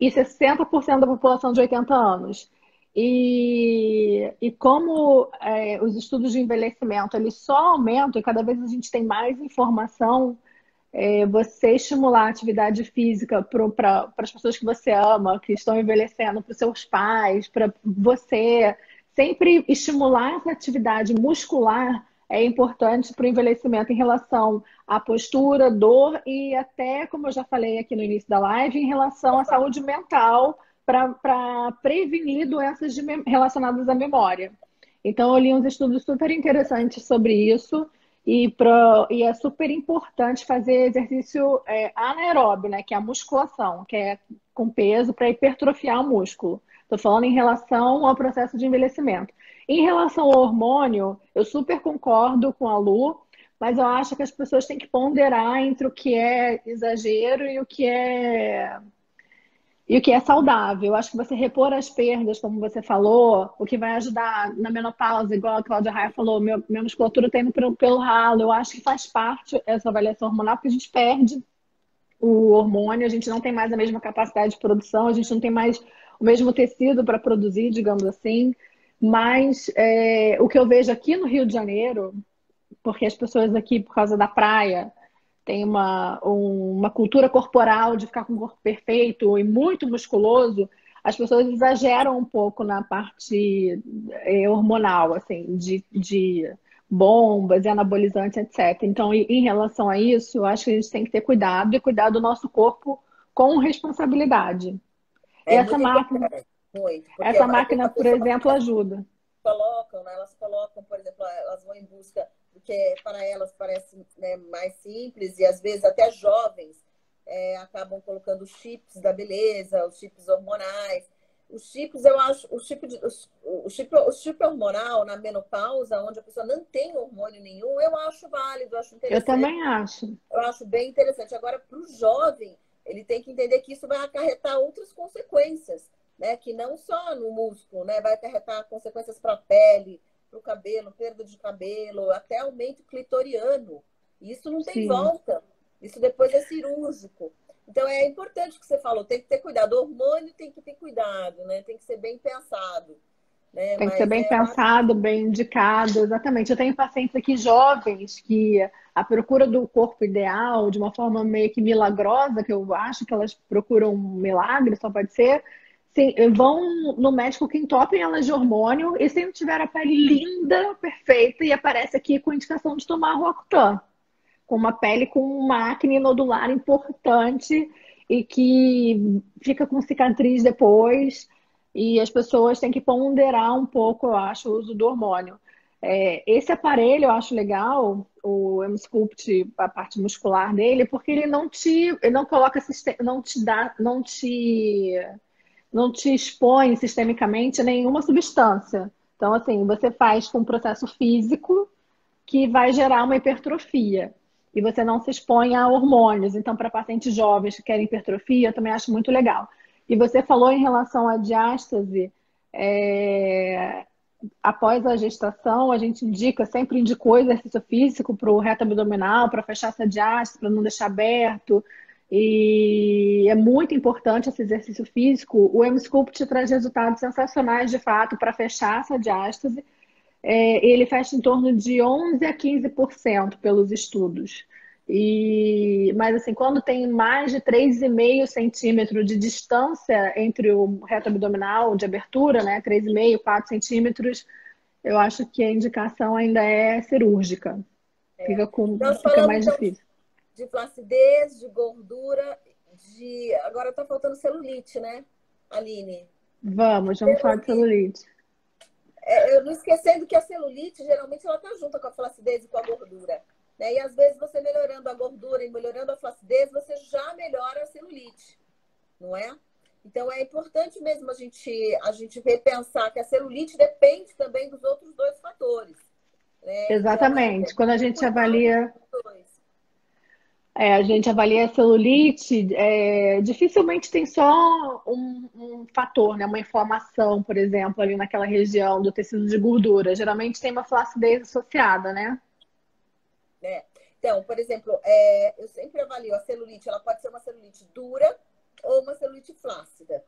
e 60% da população de 80 anos. E como os estudos de envelhecimento eles só aumentam e cada vez a gente tem mais informação, você estimular a atividade física para as pessoas que você ama, que estão envelhecendo, para os seus pais, para você, sempre estimular essa atividade muscular é importante para o envelhecimento em relação à postura, dor e até, como eu já falei aqui no início da live, em relação à saúde mental, para prevenir doenças relacionadas à memória. Então, eu li uns estudos super interessantes sobre isso e é super importante fazer exercício anaeróbio, né, que é a musculação, que é com peso para hipertrofiar o músculo. Estou falando em relação ao processo de envelhecimento. Em relação ao hormônio, eu super concordo com a Lu, mas eu acho que as pessoas têm que ponderar entre o que é exagero e o que é saudável. Eu acho que você repor as perdas, como você falou, o que vai ajudar na menopausa, igual a Cláudia Raia falou, minha musculatura está indo pelo ralo. Eu acho que faz parte essa avaliação hormonal, porque a gente perde o hormônio, a gente não tem mais a mesma capacidade de produção, a gente não tem mais o mesmo tecido para produzir, digamos assim. Mas o que eu vejo aqui no Rio de Janeiro, porque as pessoas aqui, por causa da praia, tem uma cultura corporal de ficar com o corpo perfeito e muito musculoso, as pessoas exageram um pouco na parte hormonal, assim, de bombas e anabolizantes, etc. Então, em relação a isso, eu acho que a gente tem que ter cuidado e cuidar do nosso corpo com responsabilidade. E É muito importante, muito, porque essa tem máquina, uma por pessoa exemplo, ajuda. colocam, né? Elas colocam, por exemplo, elas vão em busca do que para elas parece, né, mais simples e às vezes até jovens acabam colocando os chips da beleza, os chips hormonais. Os chips, eu acho, o chip hormonal na menopausa, onde a pessoa não tem hormônio nenhum, eu acho válido, eu acho Eu interessante, também acho. eu acho bem interessante. Agora, para o jovem, ele tem que entender que isso vai acarretar outras consequências, né? Que não só no músculo, né? Vai acarretar consequências para a pele, para o cabelo, perda de cabelo, até aumento clitoriano. Isso não tem Sim. volta. Isso depois é cirúrgico. Então é importante o que você falou, tem que ter cuidado. O hormônio tem que ter cuidado, né? Tem que ser bem pensado, né? Tem que ser Mas bem eu acho pensado, bem indicado, exatamente. Eu tenho pacientes aqui jovens que a procura do corpo ideal, de uma forma meio que milagrosa, que eu acho que elas procuram um milagre, só pode ser, sim, vão no médico que entopem elas de hormônio e se não tiver a pele linda, perfeita, e aparece aqui com indicação de tomar Roacutan, com uma pele com uma acne nodular importante e que fica com cicatriz depois. E as pessoas têm que ponderar um pouco, eu acho, o uso do hormônio. Esse aparelho eu acho legal, o M-Sculpt, a parte muscular dele, porque ele não coloca, não te dá, não te expõe sistemicamente a nenhuma substância. Então, assim, você faz com um processo físico que vai gerar uma hipertrofia. E você não se expõe a hormônios. Então, para pacientes jovens que querem hipertrofia, eu também acho muito legal. E você falou em relação à diástase, após a gestação, a gente sempre indicou exercício físico para o reto abdominal, para fechar essa diástase, para não deixar aberto. E é muito importante esse exercício físico. O M-Sculpt traz resultados sensacionais, de fato, para fechar essa diástase. Ele fecha em torno de 11 a 15% pelos estudos. Mas assim, quando tem mais de 3,5 centímetros de distância entre o reto abdominal de abertura, né, 3,5, 4 centímetros, eu acho que a indicação ainda é cirúrgica. Nós Fica falamos, mais então, difícil. de flacidez, de gordura, de. Agora tá faltando celulite, né, Aline? Vamos falar de celulite. Eu não esquecendo que a celulite, geralmente, ela tá junto com a flacidez e com a gordura. Né? E às vezes você melhorando a gordura e melhorando a flacidez, você já melhora a celulite, não é? Então é importante mesmo a gente repensar que a celulite depende também dos outros dois fatores. Né? Então Exatamente. Quando a gente cuidar avalia dos dois. A gente avalia a celulite, dificilmente tem só um fator, né? Uma inflamação, por exemplo, ali naquela região do tecido de gordura. Geralmente tem uma flacidez associada, né? Né? Então, por exemplo, eu sempre avalio a celulite, ela pode ser uma celulite dura ou uma celulite flácida.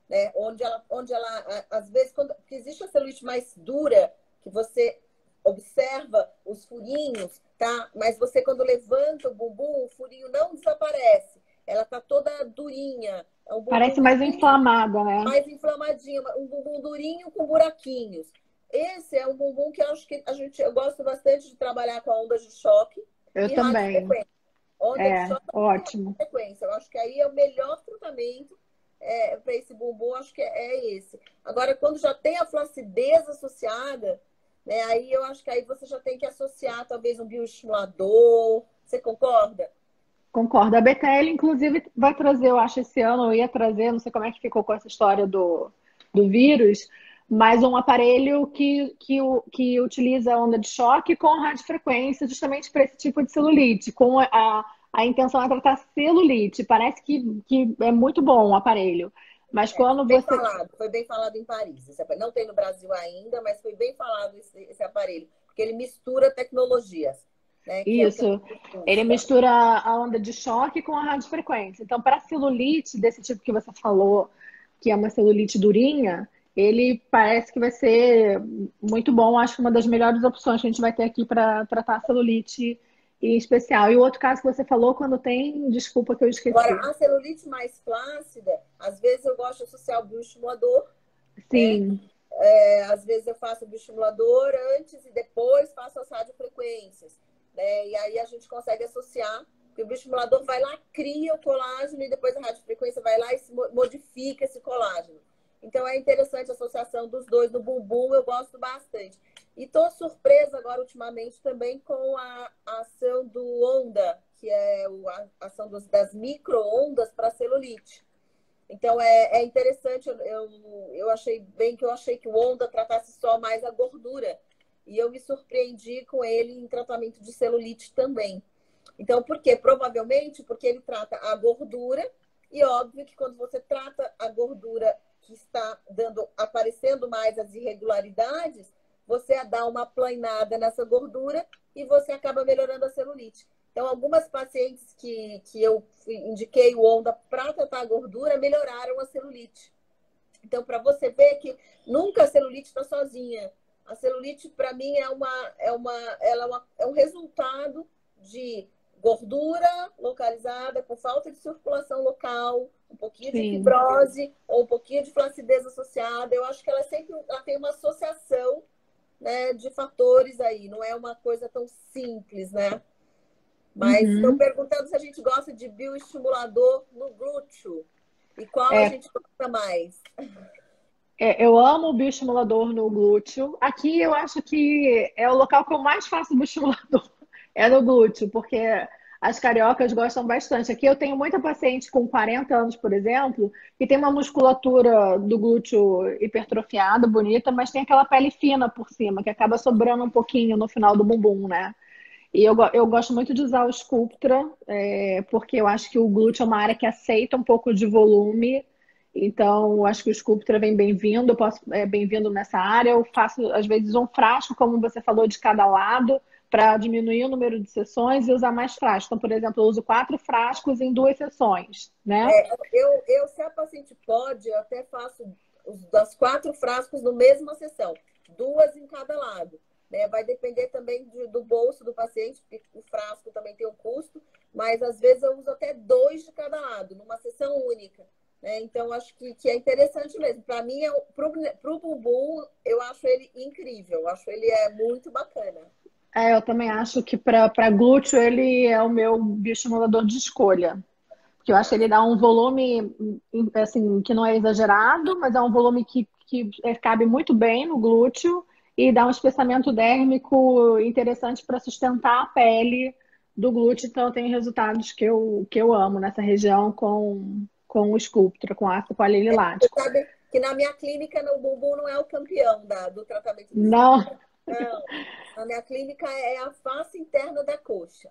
Né? Onde ela às vezes, porque existe a celulite mais dura, que você observa os furinhos, tá? Mas você, quando levanta o bumbum, o furinho não desaparece. Ela tá toda durinha. É um bumbum Parece mais durinho, inflamada, né? mais inflamadinho, um bumbum durinho com buraquinhos. Esse é um bumbum que eu acho que eu gosto bastante de trabalhar com a onda de choque Eu e também. radiofrequência. Onda de choque e Ótimo. radiofrequência. Eu acho que aí é o melhor tratamento para esse bumbum, acho que é esse. Agora, quando já tem a flacidez associada, né, aí eu acho que aí você já tem que associar talvez um bioestimulador. Você concorda? Concordo. A BTL, inclusive, vai trazer, eu acho, esse ano, eu ia trazer, não sei como é que ficou com essa história do vírus, mas um aparelho que utiliza onda de choque com radiofrequência, justamente para esse tipo de celulite, com a intenção é tratar celulite. Parece que é muito bom o aparelho. Mas quando Bem você. falado, foi bem falado em Paris. Não tem no Brasil ainda, mas foi bem falado esse aparelho, porque ele mistura tecnologias, né? Que é o que a Isso. gente Ele busca. mistura a onda de choque com a radiofrequência. Então, para celulite desse tipo que você falou, que é uma celulite durinha, ele parece que vai ser muito bom. Acho que uma das melhores opções que a gente vai ter aqui para tratar a celulite em especial. E o outro caso que você falou, quando tem, desculpa que eu Agora, esqueci. a celulite mais flácida, às vezes eu gosto de associar o bioestimulador, né? Sim, Às vezes eu faço o bioestimulador antes e depois faço as radiofrequências, né? E aí a gente consegue associar, porque o bioestimulador vai lá, cria o colágeno e depois a radiofrequência vai lá e modifica esse colágeno. Então é interessante a associação dos dois no bumbum, eu gosto bastante. E estou surpresa agora ultimamente também com a ação do onda, que é a ação das micro-ondas para celulite. Então é interessante, eu achei bem que eu achei que o onda tratasse só mais a gordura. E eu me surpreendi com ele em tratamento de celulite também. Então, por quê? Provavelmente porque ele trata a gordura, e óbvio que quando você trata a gordura que está aparecendo mais as irregularidades, você dá uma aplanada nessa gordura e você acaba melhorando a celulite. Então, algumas pacientes que eu indiquei o onda para tratar a gordura melhoraram a celulite. Então, para você ver que nunca a celulite está sozinha. A celulite, para mim, é um resultado de gordura localizada com falta de circulação local, um pouquinho de sim. fibrose ou um pouquinho de flacidez associada. Eu acho que ela tem uma associação, né, de fatores aí, não é uma coisa tão simples, né? Mas estou Uhum. perguntando se a gente gosta de bioestimulador no glúteo e qual a É, gente gosta mais. eu amo o bioestimulador no glúteo. Aqui eu acho que é o local que eu mais faço bioestimulador. É no glúteo, porque as cariocas gostam bastante. Aqui eu tenho muita paciente com 40 anos, por exemplo, que tem uma musculatura do glúteo hipertrofiada, bonita, mas tem aquela pele fina por cima, que acaba sobrando um pouquinho no final do bumbum, né? E eu gosto muito de usar o Sculptra, porque eu acho que o glúteo é uma área que aceita um pouco de volume. Então, eu acho que o Sculptra vem bem-vindo, eu posso bem-vindo nessa área. Eu faço, às vezes, um frasco, como você falou, de cada lado, para diminuir o número de sessões e usar mais frascos. Então, por exemplo, eu uso 4 frascos em 2 sessões, né? Se a paciente pode, eu até faço das 4 frascos no mesma sessão, 2 em cada lado. Né? Vai depender também do bolso do paciente, porque o frasco também tem um custo, mas às vezes eu uso até 2 de cada lado, numa sessão única. Né? Então, acho que é interessante mesmo. Para mim, para o bumbum, eu acho ele incrível, eu acho ele muito bacana. Eu também acho que para glúteo ele é o meu bioestimulador de escolha. Porque eu acho que ele dá um volume, assim, que não é exagerado, mas é um volume que cabe muito bem no glúteo e dá um espessamento dérmico interessante para sustentar a pele do glúteo. Então, eu tenho resultados que eu amo nessa região com o Sculptra, com ácido Você polilático. sabe que na minha clínica, o bumbum não é o campeão do tratamento do Não. Sculptra. Não. Na minha clínica é a face interna da coxa.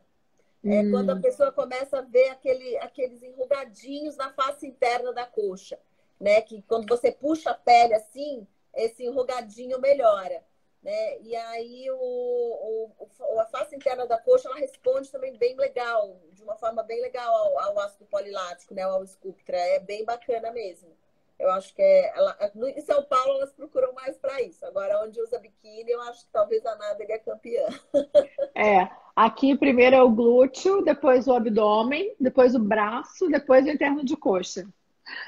É quando a Hum, pessoa começa a ver aqueles enrugadinhos na face interna da coxa, né? Que quando você puxa a pele assim, esse enrugadinho melhora, né? E aí a face interna da coxa ela responde também bem legal, de uma forma bem legal ao ácido polilático, né? Ao Sculptra, é bem bacana mesmo. Eu acho que em São Paulo elas procuram mais para isso. Agora, onde usa biquíni, eu acho que talvez a Nádia é campeã. aqui primeiro é o glúteo, depois o abdômen, depois o braço, depois o interno de coxa.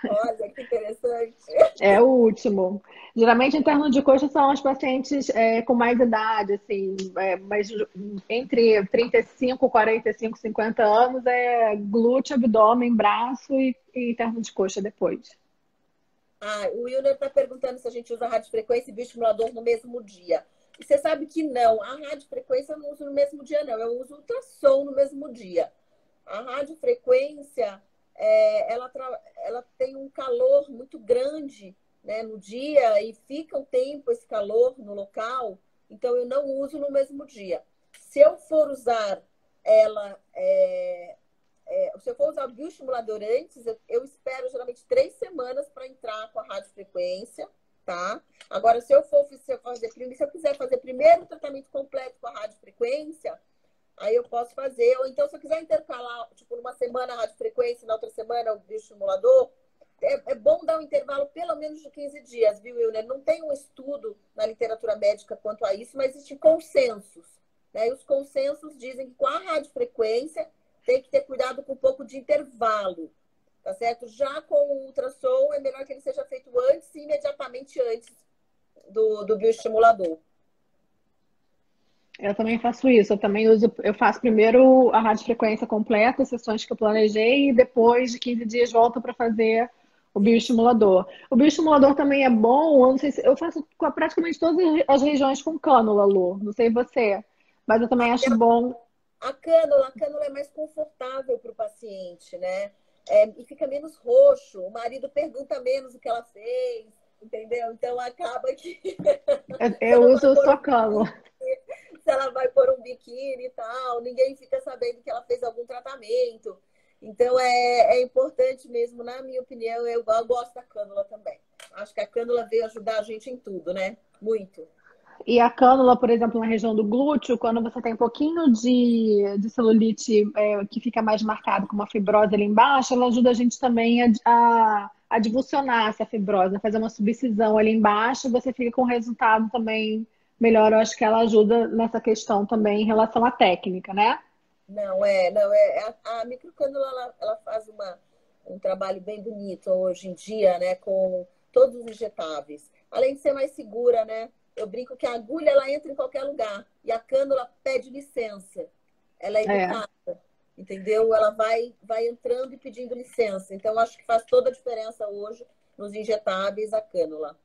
Olha que interessante. É o último. Geralmente, interno de coxa são as pacientes com mais idade, assim, mas entre 35, 45, 50 anos é glúteo, abdômen, braço e interno de coxa depois. Ah, o Wilner está perguntando se a gente usa radiofrequência e bioestimulador no mesmo dia. E você sabe que não, a radiofrequência eu não uso no mesmo dia, não. Eu uso ultrassom no mesmo dia. A radiofrequência, ela tem um calor muito grande, né, no dia e fica um tempo esse calor no local, então eu não uso no mesmo dia. Se eu for usar ela se eu for usar o bioestimulador antes, eu espero geralmente 3 semanas para entrar com a radiofrequência, tá? Agora, se eu quiser fazer primeiro o tratamento completo com a radiofrequência, aí eu posso fazer. Ou então, se eu quiser intercalar, tipo, numa semana a radiofrequência, na outra semana o bioestimulador, é bom dar um intervalo pelo menos de 15 dias, viu, Wilner? Não tem um estudo na literatura médica quanto a isso, mas existem consensos, né? E os consensos dizem que com a radiofrequência tem que ter cuidado com um pouco de intervalo, tá certo? Já com o ultrassom, é melhor que ele seja feito antes, imediatamente antes do bioestimulador. Eu também faço isso. Eu também uso, eu faço primeiro a radiofrequência completa, as sessões que eu planejei, e depois de 15 dias volto para fazer o bioestimulador. O bioestimulador também é bom, eu não sei se eu faço com praticamente todas as regiões com cânula, Lu. Não sei você, mas eu também acho bom. A cânula é mais confortável para o paciente, né? E fica menos roxo. O marido pergunta menos o que ela fez, entendeu? Então acaba que você Eu não vai uso pôr só um cânula. se ela vai pôr um biquíni e tal, ninguém fica sabendo que ela fez algum tratamento. Então é importante mesmo, na minha opinião, eu gosto da cânula também. Acho que a cânula veio ajudar a gente em tudo, né? Muito. E a cânula, por exemplo, na região do glúteo, quando você tem um pouquinho de celulite que fica mais marcado com uma fibrose ali embaixo, ela ajuda a gente também a divulsionar essa fibrose, né? Fazer uma subcisão ali embaixo, você fica com um resultado também melhor. Eu acho que ela ajuda nessa questão também em relação à técnica, né? Não, a microcânula ela faz um trabalho bem bonito hoje em dia, né, com todos os injetáveis. Além de ser mais segura, né? Eu brinco que a agulha ela entra em qualquer lugar e a cânula pede licença. Ela é É, educada, entendeu? Ela vai entrando e pedindo licença. Então acho que faz toda a diferença hoje nos injetáveis a cânula.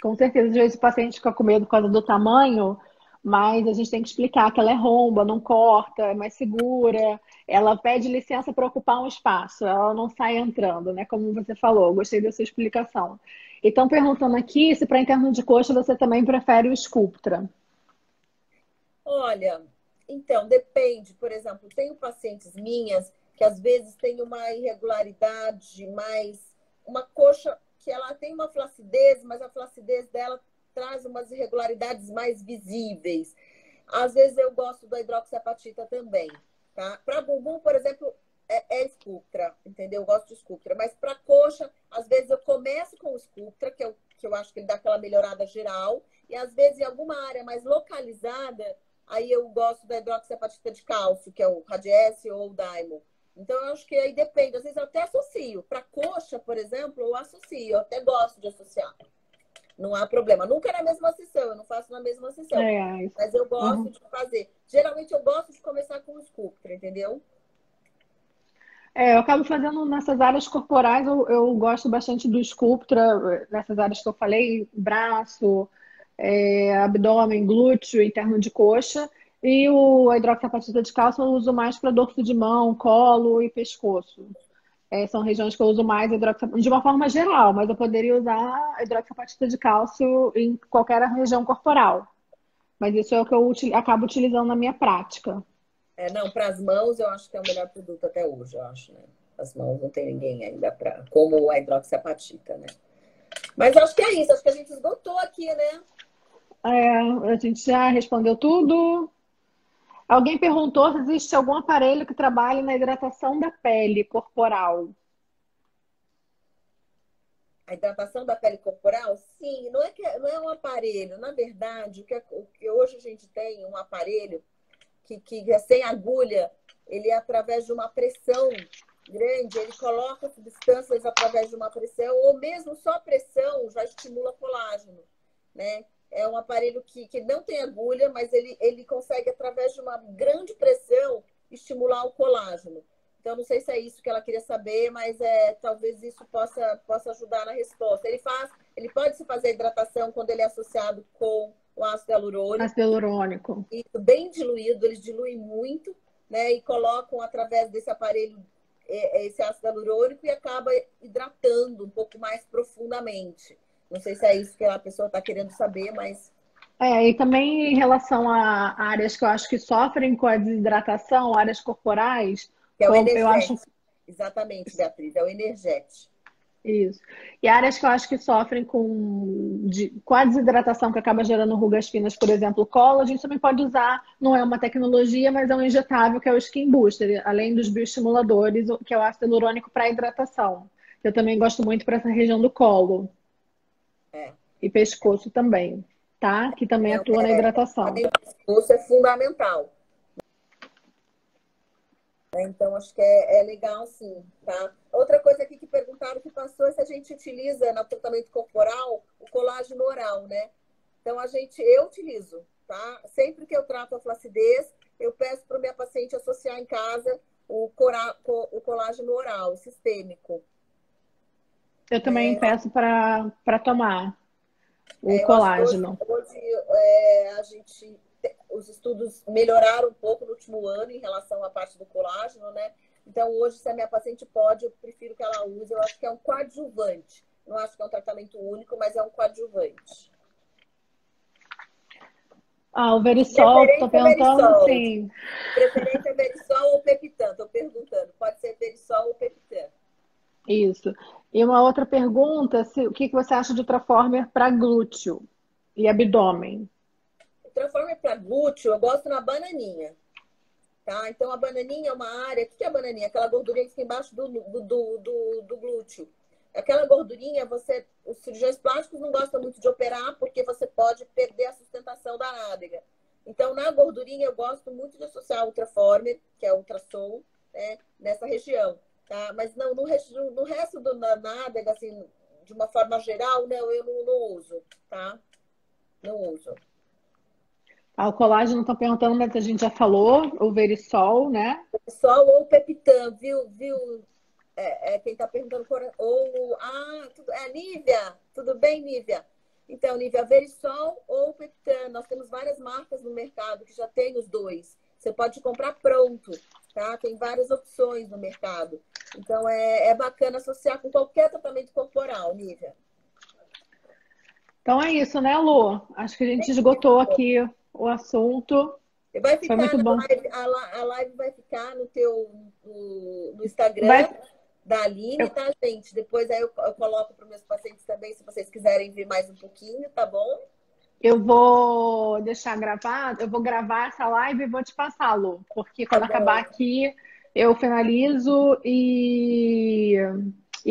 com certeza, às vezes o paciente fica com medo por causa do tamanho, mas a gente tem que explicar que ela é romba, não corta, é mais segura, ela pede licença para ocupar um espaço, ela não sai entrando, né? Como você falou, gostei da sua explicação. E estão perguntando aqui se para interno de coxa você também prefere o Sculptra. Olha, então, depende. Por exemplo, tenho pacientes minhas que às vezes têm uma irregularidade, mais uma coxa que ela tem uma flacidez, mas a flacidez dela traz umas irregularidades mais visíveis. Às vezes eu gosto da hidroxiapatita também, tá? Para bumbum, por exemplo, é Sculptra, entendeu? Eu gosto de Sculptra, mas para coxa, às vezes eu começo com o Sculptra, que eu acho que ele dá aquela melhorada geral, e às vezes em alguma área mais localizada, aí eu gosto da hidroxiapatita de cálcio, que é o Radiesse ou o Daimo. Então, eu acho que aí depende. Às vezes eu até associo. Para coxa, por exemplo, eu associo. Eu até gosto de associar. Não há problema. Nunca na mesma sessão. Eu não faço na mesma sessão. É, Mas eu gosto uhum. de fazer. Geralmente eu gosto de começar com o Sculptra, entendeu? Eu acabo fazendo nessas áreas corporais, eu gosto bastante do Sculptra, nessas áreas que eu falei, braço, abdômen, glúteo, interno de coxa. E a hidroxiapatita de cálcio eu uso mais para dorso de mão, colo e pescoço. São regiões que eu uso mais de uma forma geral, mas eu poderia usar a hidroxiapatita de cálcio em qualquer região corporal. Mas isso é o que eu acabo utilizando na minha prática. Não, para as mãos eu acho que é o melhor produto até hoje, eu acho, né? As mãos não tem ninguém ainda para como a hidroxiapatita, né? Mas acho que é isso. Acho que a gente esgotou aqui, né? A gente já respondeu tudo. Alguém perguntou se existe algum aparelho que trabalhe na hidratação da pele corporal. A hidratação da pele corporal, sim, não é um aparelho. Na verdade, o que hoje a gente tem um aparelho que é sem agulha, ele é através de uma pressão grande, ele coloca substâncias através de uma pressão, ou mesmo só pressão já estimula colágeno, né? É um aparelho que não tem agulha, mas ele consegue, através de uma grande pressão, estimular o colágeno. Então, não sei se é isso que ela queria saber, mas talvez isso possa ajudar na resposta. Ele pode se fazer hidratação quando ele é associado com o ácido hialurônico, Ácido hialurônico. isso bem diluído, eles diluem muito, né? E colocam através desse aparelho esse ácido hialurônico e acaba hidratando um pouco mais profundamente. Não sei se é isso que a pessoa está querendo saber, mas E também em relação a áreas que eu acho que sofrem com a desidratação, áreas corporais, que é o eu acho energético. Exatamente, Beatriz, é o energético. isso. E áreas que eu acho que sofrem com a desidratação que acaba gerando rugas finas, por exemplo, o colo, a gente também pode usar, não é uma tecnologia, mas é um injetável que é o Skin Booster, além dos bioestimuladores, que é o ácido hialurônico para hidratação. Eu também gosto muito para essa região do colo É. e pescoço também, tá? Que também atua na hidratação. Além do pescoço, é fundamental. Então, acho que é legal, sim, tá? Outra coisa aqui que perguntaram que passou é se a gente utiliza no tratamento corporal o colágeno oral, né? Então, eu utilizo, tá? Sempre que eu trato a flacidez, eu peço para o minha paciente associar em casa o colágeno oral, sistêmico. Eu também peço para tomar o Eu acho que hoje colágeno. os estudos melhoraram um pouco no último ano em relação à parte do colágeno, né? Então, hoje, se a minha paciente pode, eu prefiro que ela use. Eu acho que é um coadjuvante. Não acho que é um tratamento único, mas é um coadjuvante. O Verisol, estou perguntando, Verisol. sim. Preferência é Verisol ou Peptan? Estou perguntando. Pode ser Verisol ou Peptan. Isso. E uma outra pergunta, o que você acha de Transformer para glúteo e abdômen? O Transformer para glúteo, eu gosto na bananinha. Tá? Então, a bananinha é uma área... O que é a bananinha? Aquela gordurinha que fica embaixo do glúteo. Aquela gordurinha, os cirurgiões plásticos não gostam muito de operar porque você pode perder a sustentação da nádega. Então, na gordurinha, eu gosto muito de associar o Ultraformer, que é o ultrassom, né, nessa região. Tá? Mas não, no resto da nádega, assim, de uma forma geral, não, eu não uso, tá? Não uso. O colágeno estão perguntando, mas a gente já falou, o Verisol, né? Sol ou Peptan, viu? Quem está perguntando Nívia, tudo bem, Nívia? Então, Nívia, Verisol ou Peptan, nós temos várias marcas no mercado que já tem os dois. Você pode comprar pronto, tá? Tem várias opções no mercado. Então, é bacana associar com qualquer tratamento corporal, Nívia. Então é isso, né, Lu? Acho que a gente esgotou aqui o assunto. Vai Foi ficar muito na bom. live, a live vai ficar no Instagram da Aline, tá, gente? Depois aí eu coloco para os meus pacientes também, se vocês quiserem ver mais um pouquinho, tá bom? Eu vou deixar gravado, eu vou gravar essa live e vou te passar, Lu, porque quando acabar aqui eu finalizo e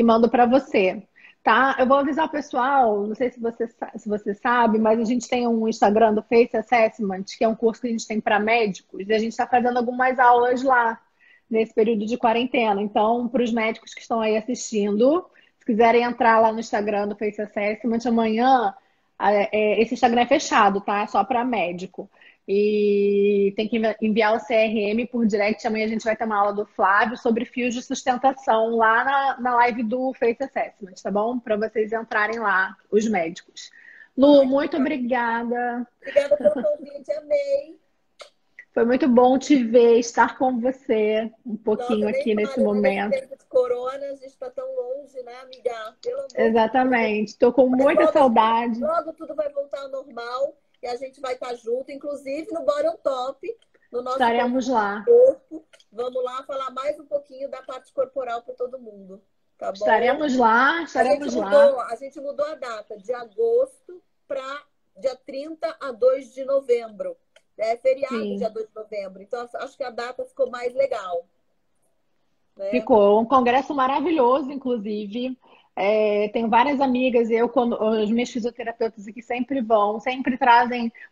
mando para você, tá? Eu vou avisar o pessoal, não sei se você sabe, mas a gente tem um Instagram do Face Assessment, que é um curso que a gente tem para médicos, e a gente está fazendo algumas aulas lá nesse período de quarentena. Então, para os médicos que estão aí assistindo, se quiserem entrar lá no Instagram do Face Assessment, amanhã. Esse Instagram é fechado, tá? É só para médico. E tem que enviar o CRM por direct. Amanhã a gente vai ter uma aula do Flávio sobre fios de sustentação lá na live do Face Assessment, tá bom? Para vocês entrarem lá, os médicos. Lu, muito obrigada. Obrigada pelo convite, amei. Foi muito bom te ver, estar com você um pouquinho aqui nesse momento. Nesse tempo de corona, a gente está tão longe, né, amiga? Pelo amor de Deus. Exatamente. Estou com muita saudade. Logo tudo vai voltar ao normal e a gente vai estar junto, inclusive no Bottom Top, no nosso Estaremos lá. corpo. Vamos lá falar mais um pouquinho da parte corporal para todo mundo. Tá bom? Estaremos lá. A gente mudou a data de agosto para dia 30 a 2 de novembro. É feriado, Sim. dia 2 de novembro. Então, acho que a data ficou mais legal. Né? Ficou um congresso maravilhoso, inclusive. Tenho várias amigas, os meus fisioterapeutas aqui sempre vão, sempre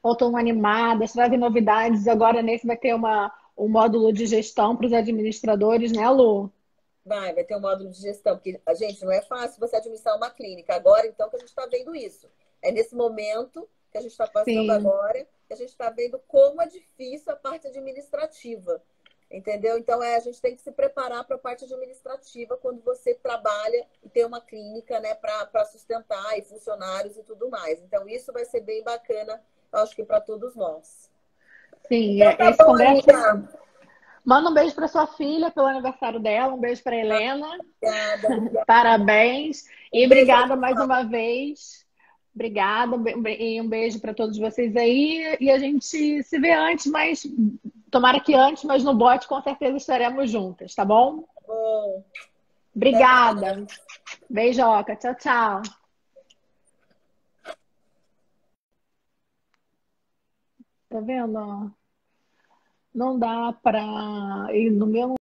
voltam animadas, trazem novidades. Agora nesse vai ter um módulo de gestão para os administradores, né, Lu? Vai ter um módulo de gestão, porque, gente, não é fácil você administrar uma clínica. Agora, então, que a gente está vendo isso. É nesse momento que a gente está passando agora, que a gente está vendo como é difícil a parte administrativa. Entendeu? Então, a gente tem que se preparar para a parte administrativa quando você trabalha e tem uma clínica, né, para sustentar e funcionários e tudo mais. Então, isso vai ser bem bacana, eu acho que para todos nós. Sim, Então, tá esse bom, congresso. amiga. Manda um beijo para sua filha pelo aniversário dela, um beijo para Helena. Obrigada, obrigada. Parabéns e Um beijo. obrigada mais uma vez. Obrigada e um beijo para todos vocês aí. E a gente se vê antes, mas tomara que antes, mas no bote com certeza estaremos juntas, tá bom? Bom, até Obrigada. mais. Beijoca. Tchau, tchau. Tá vendo? Ó? Não dá para ir no meu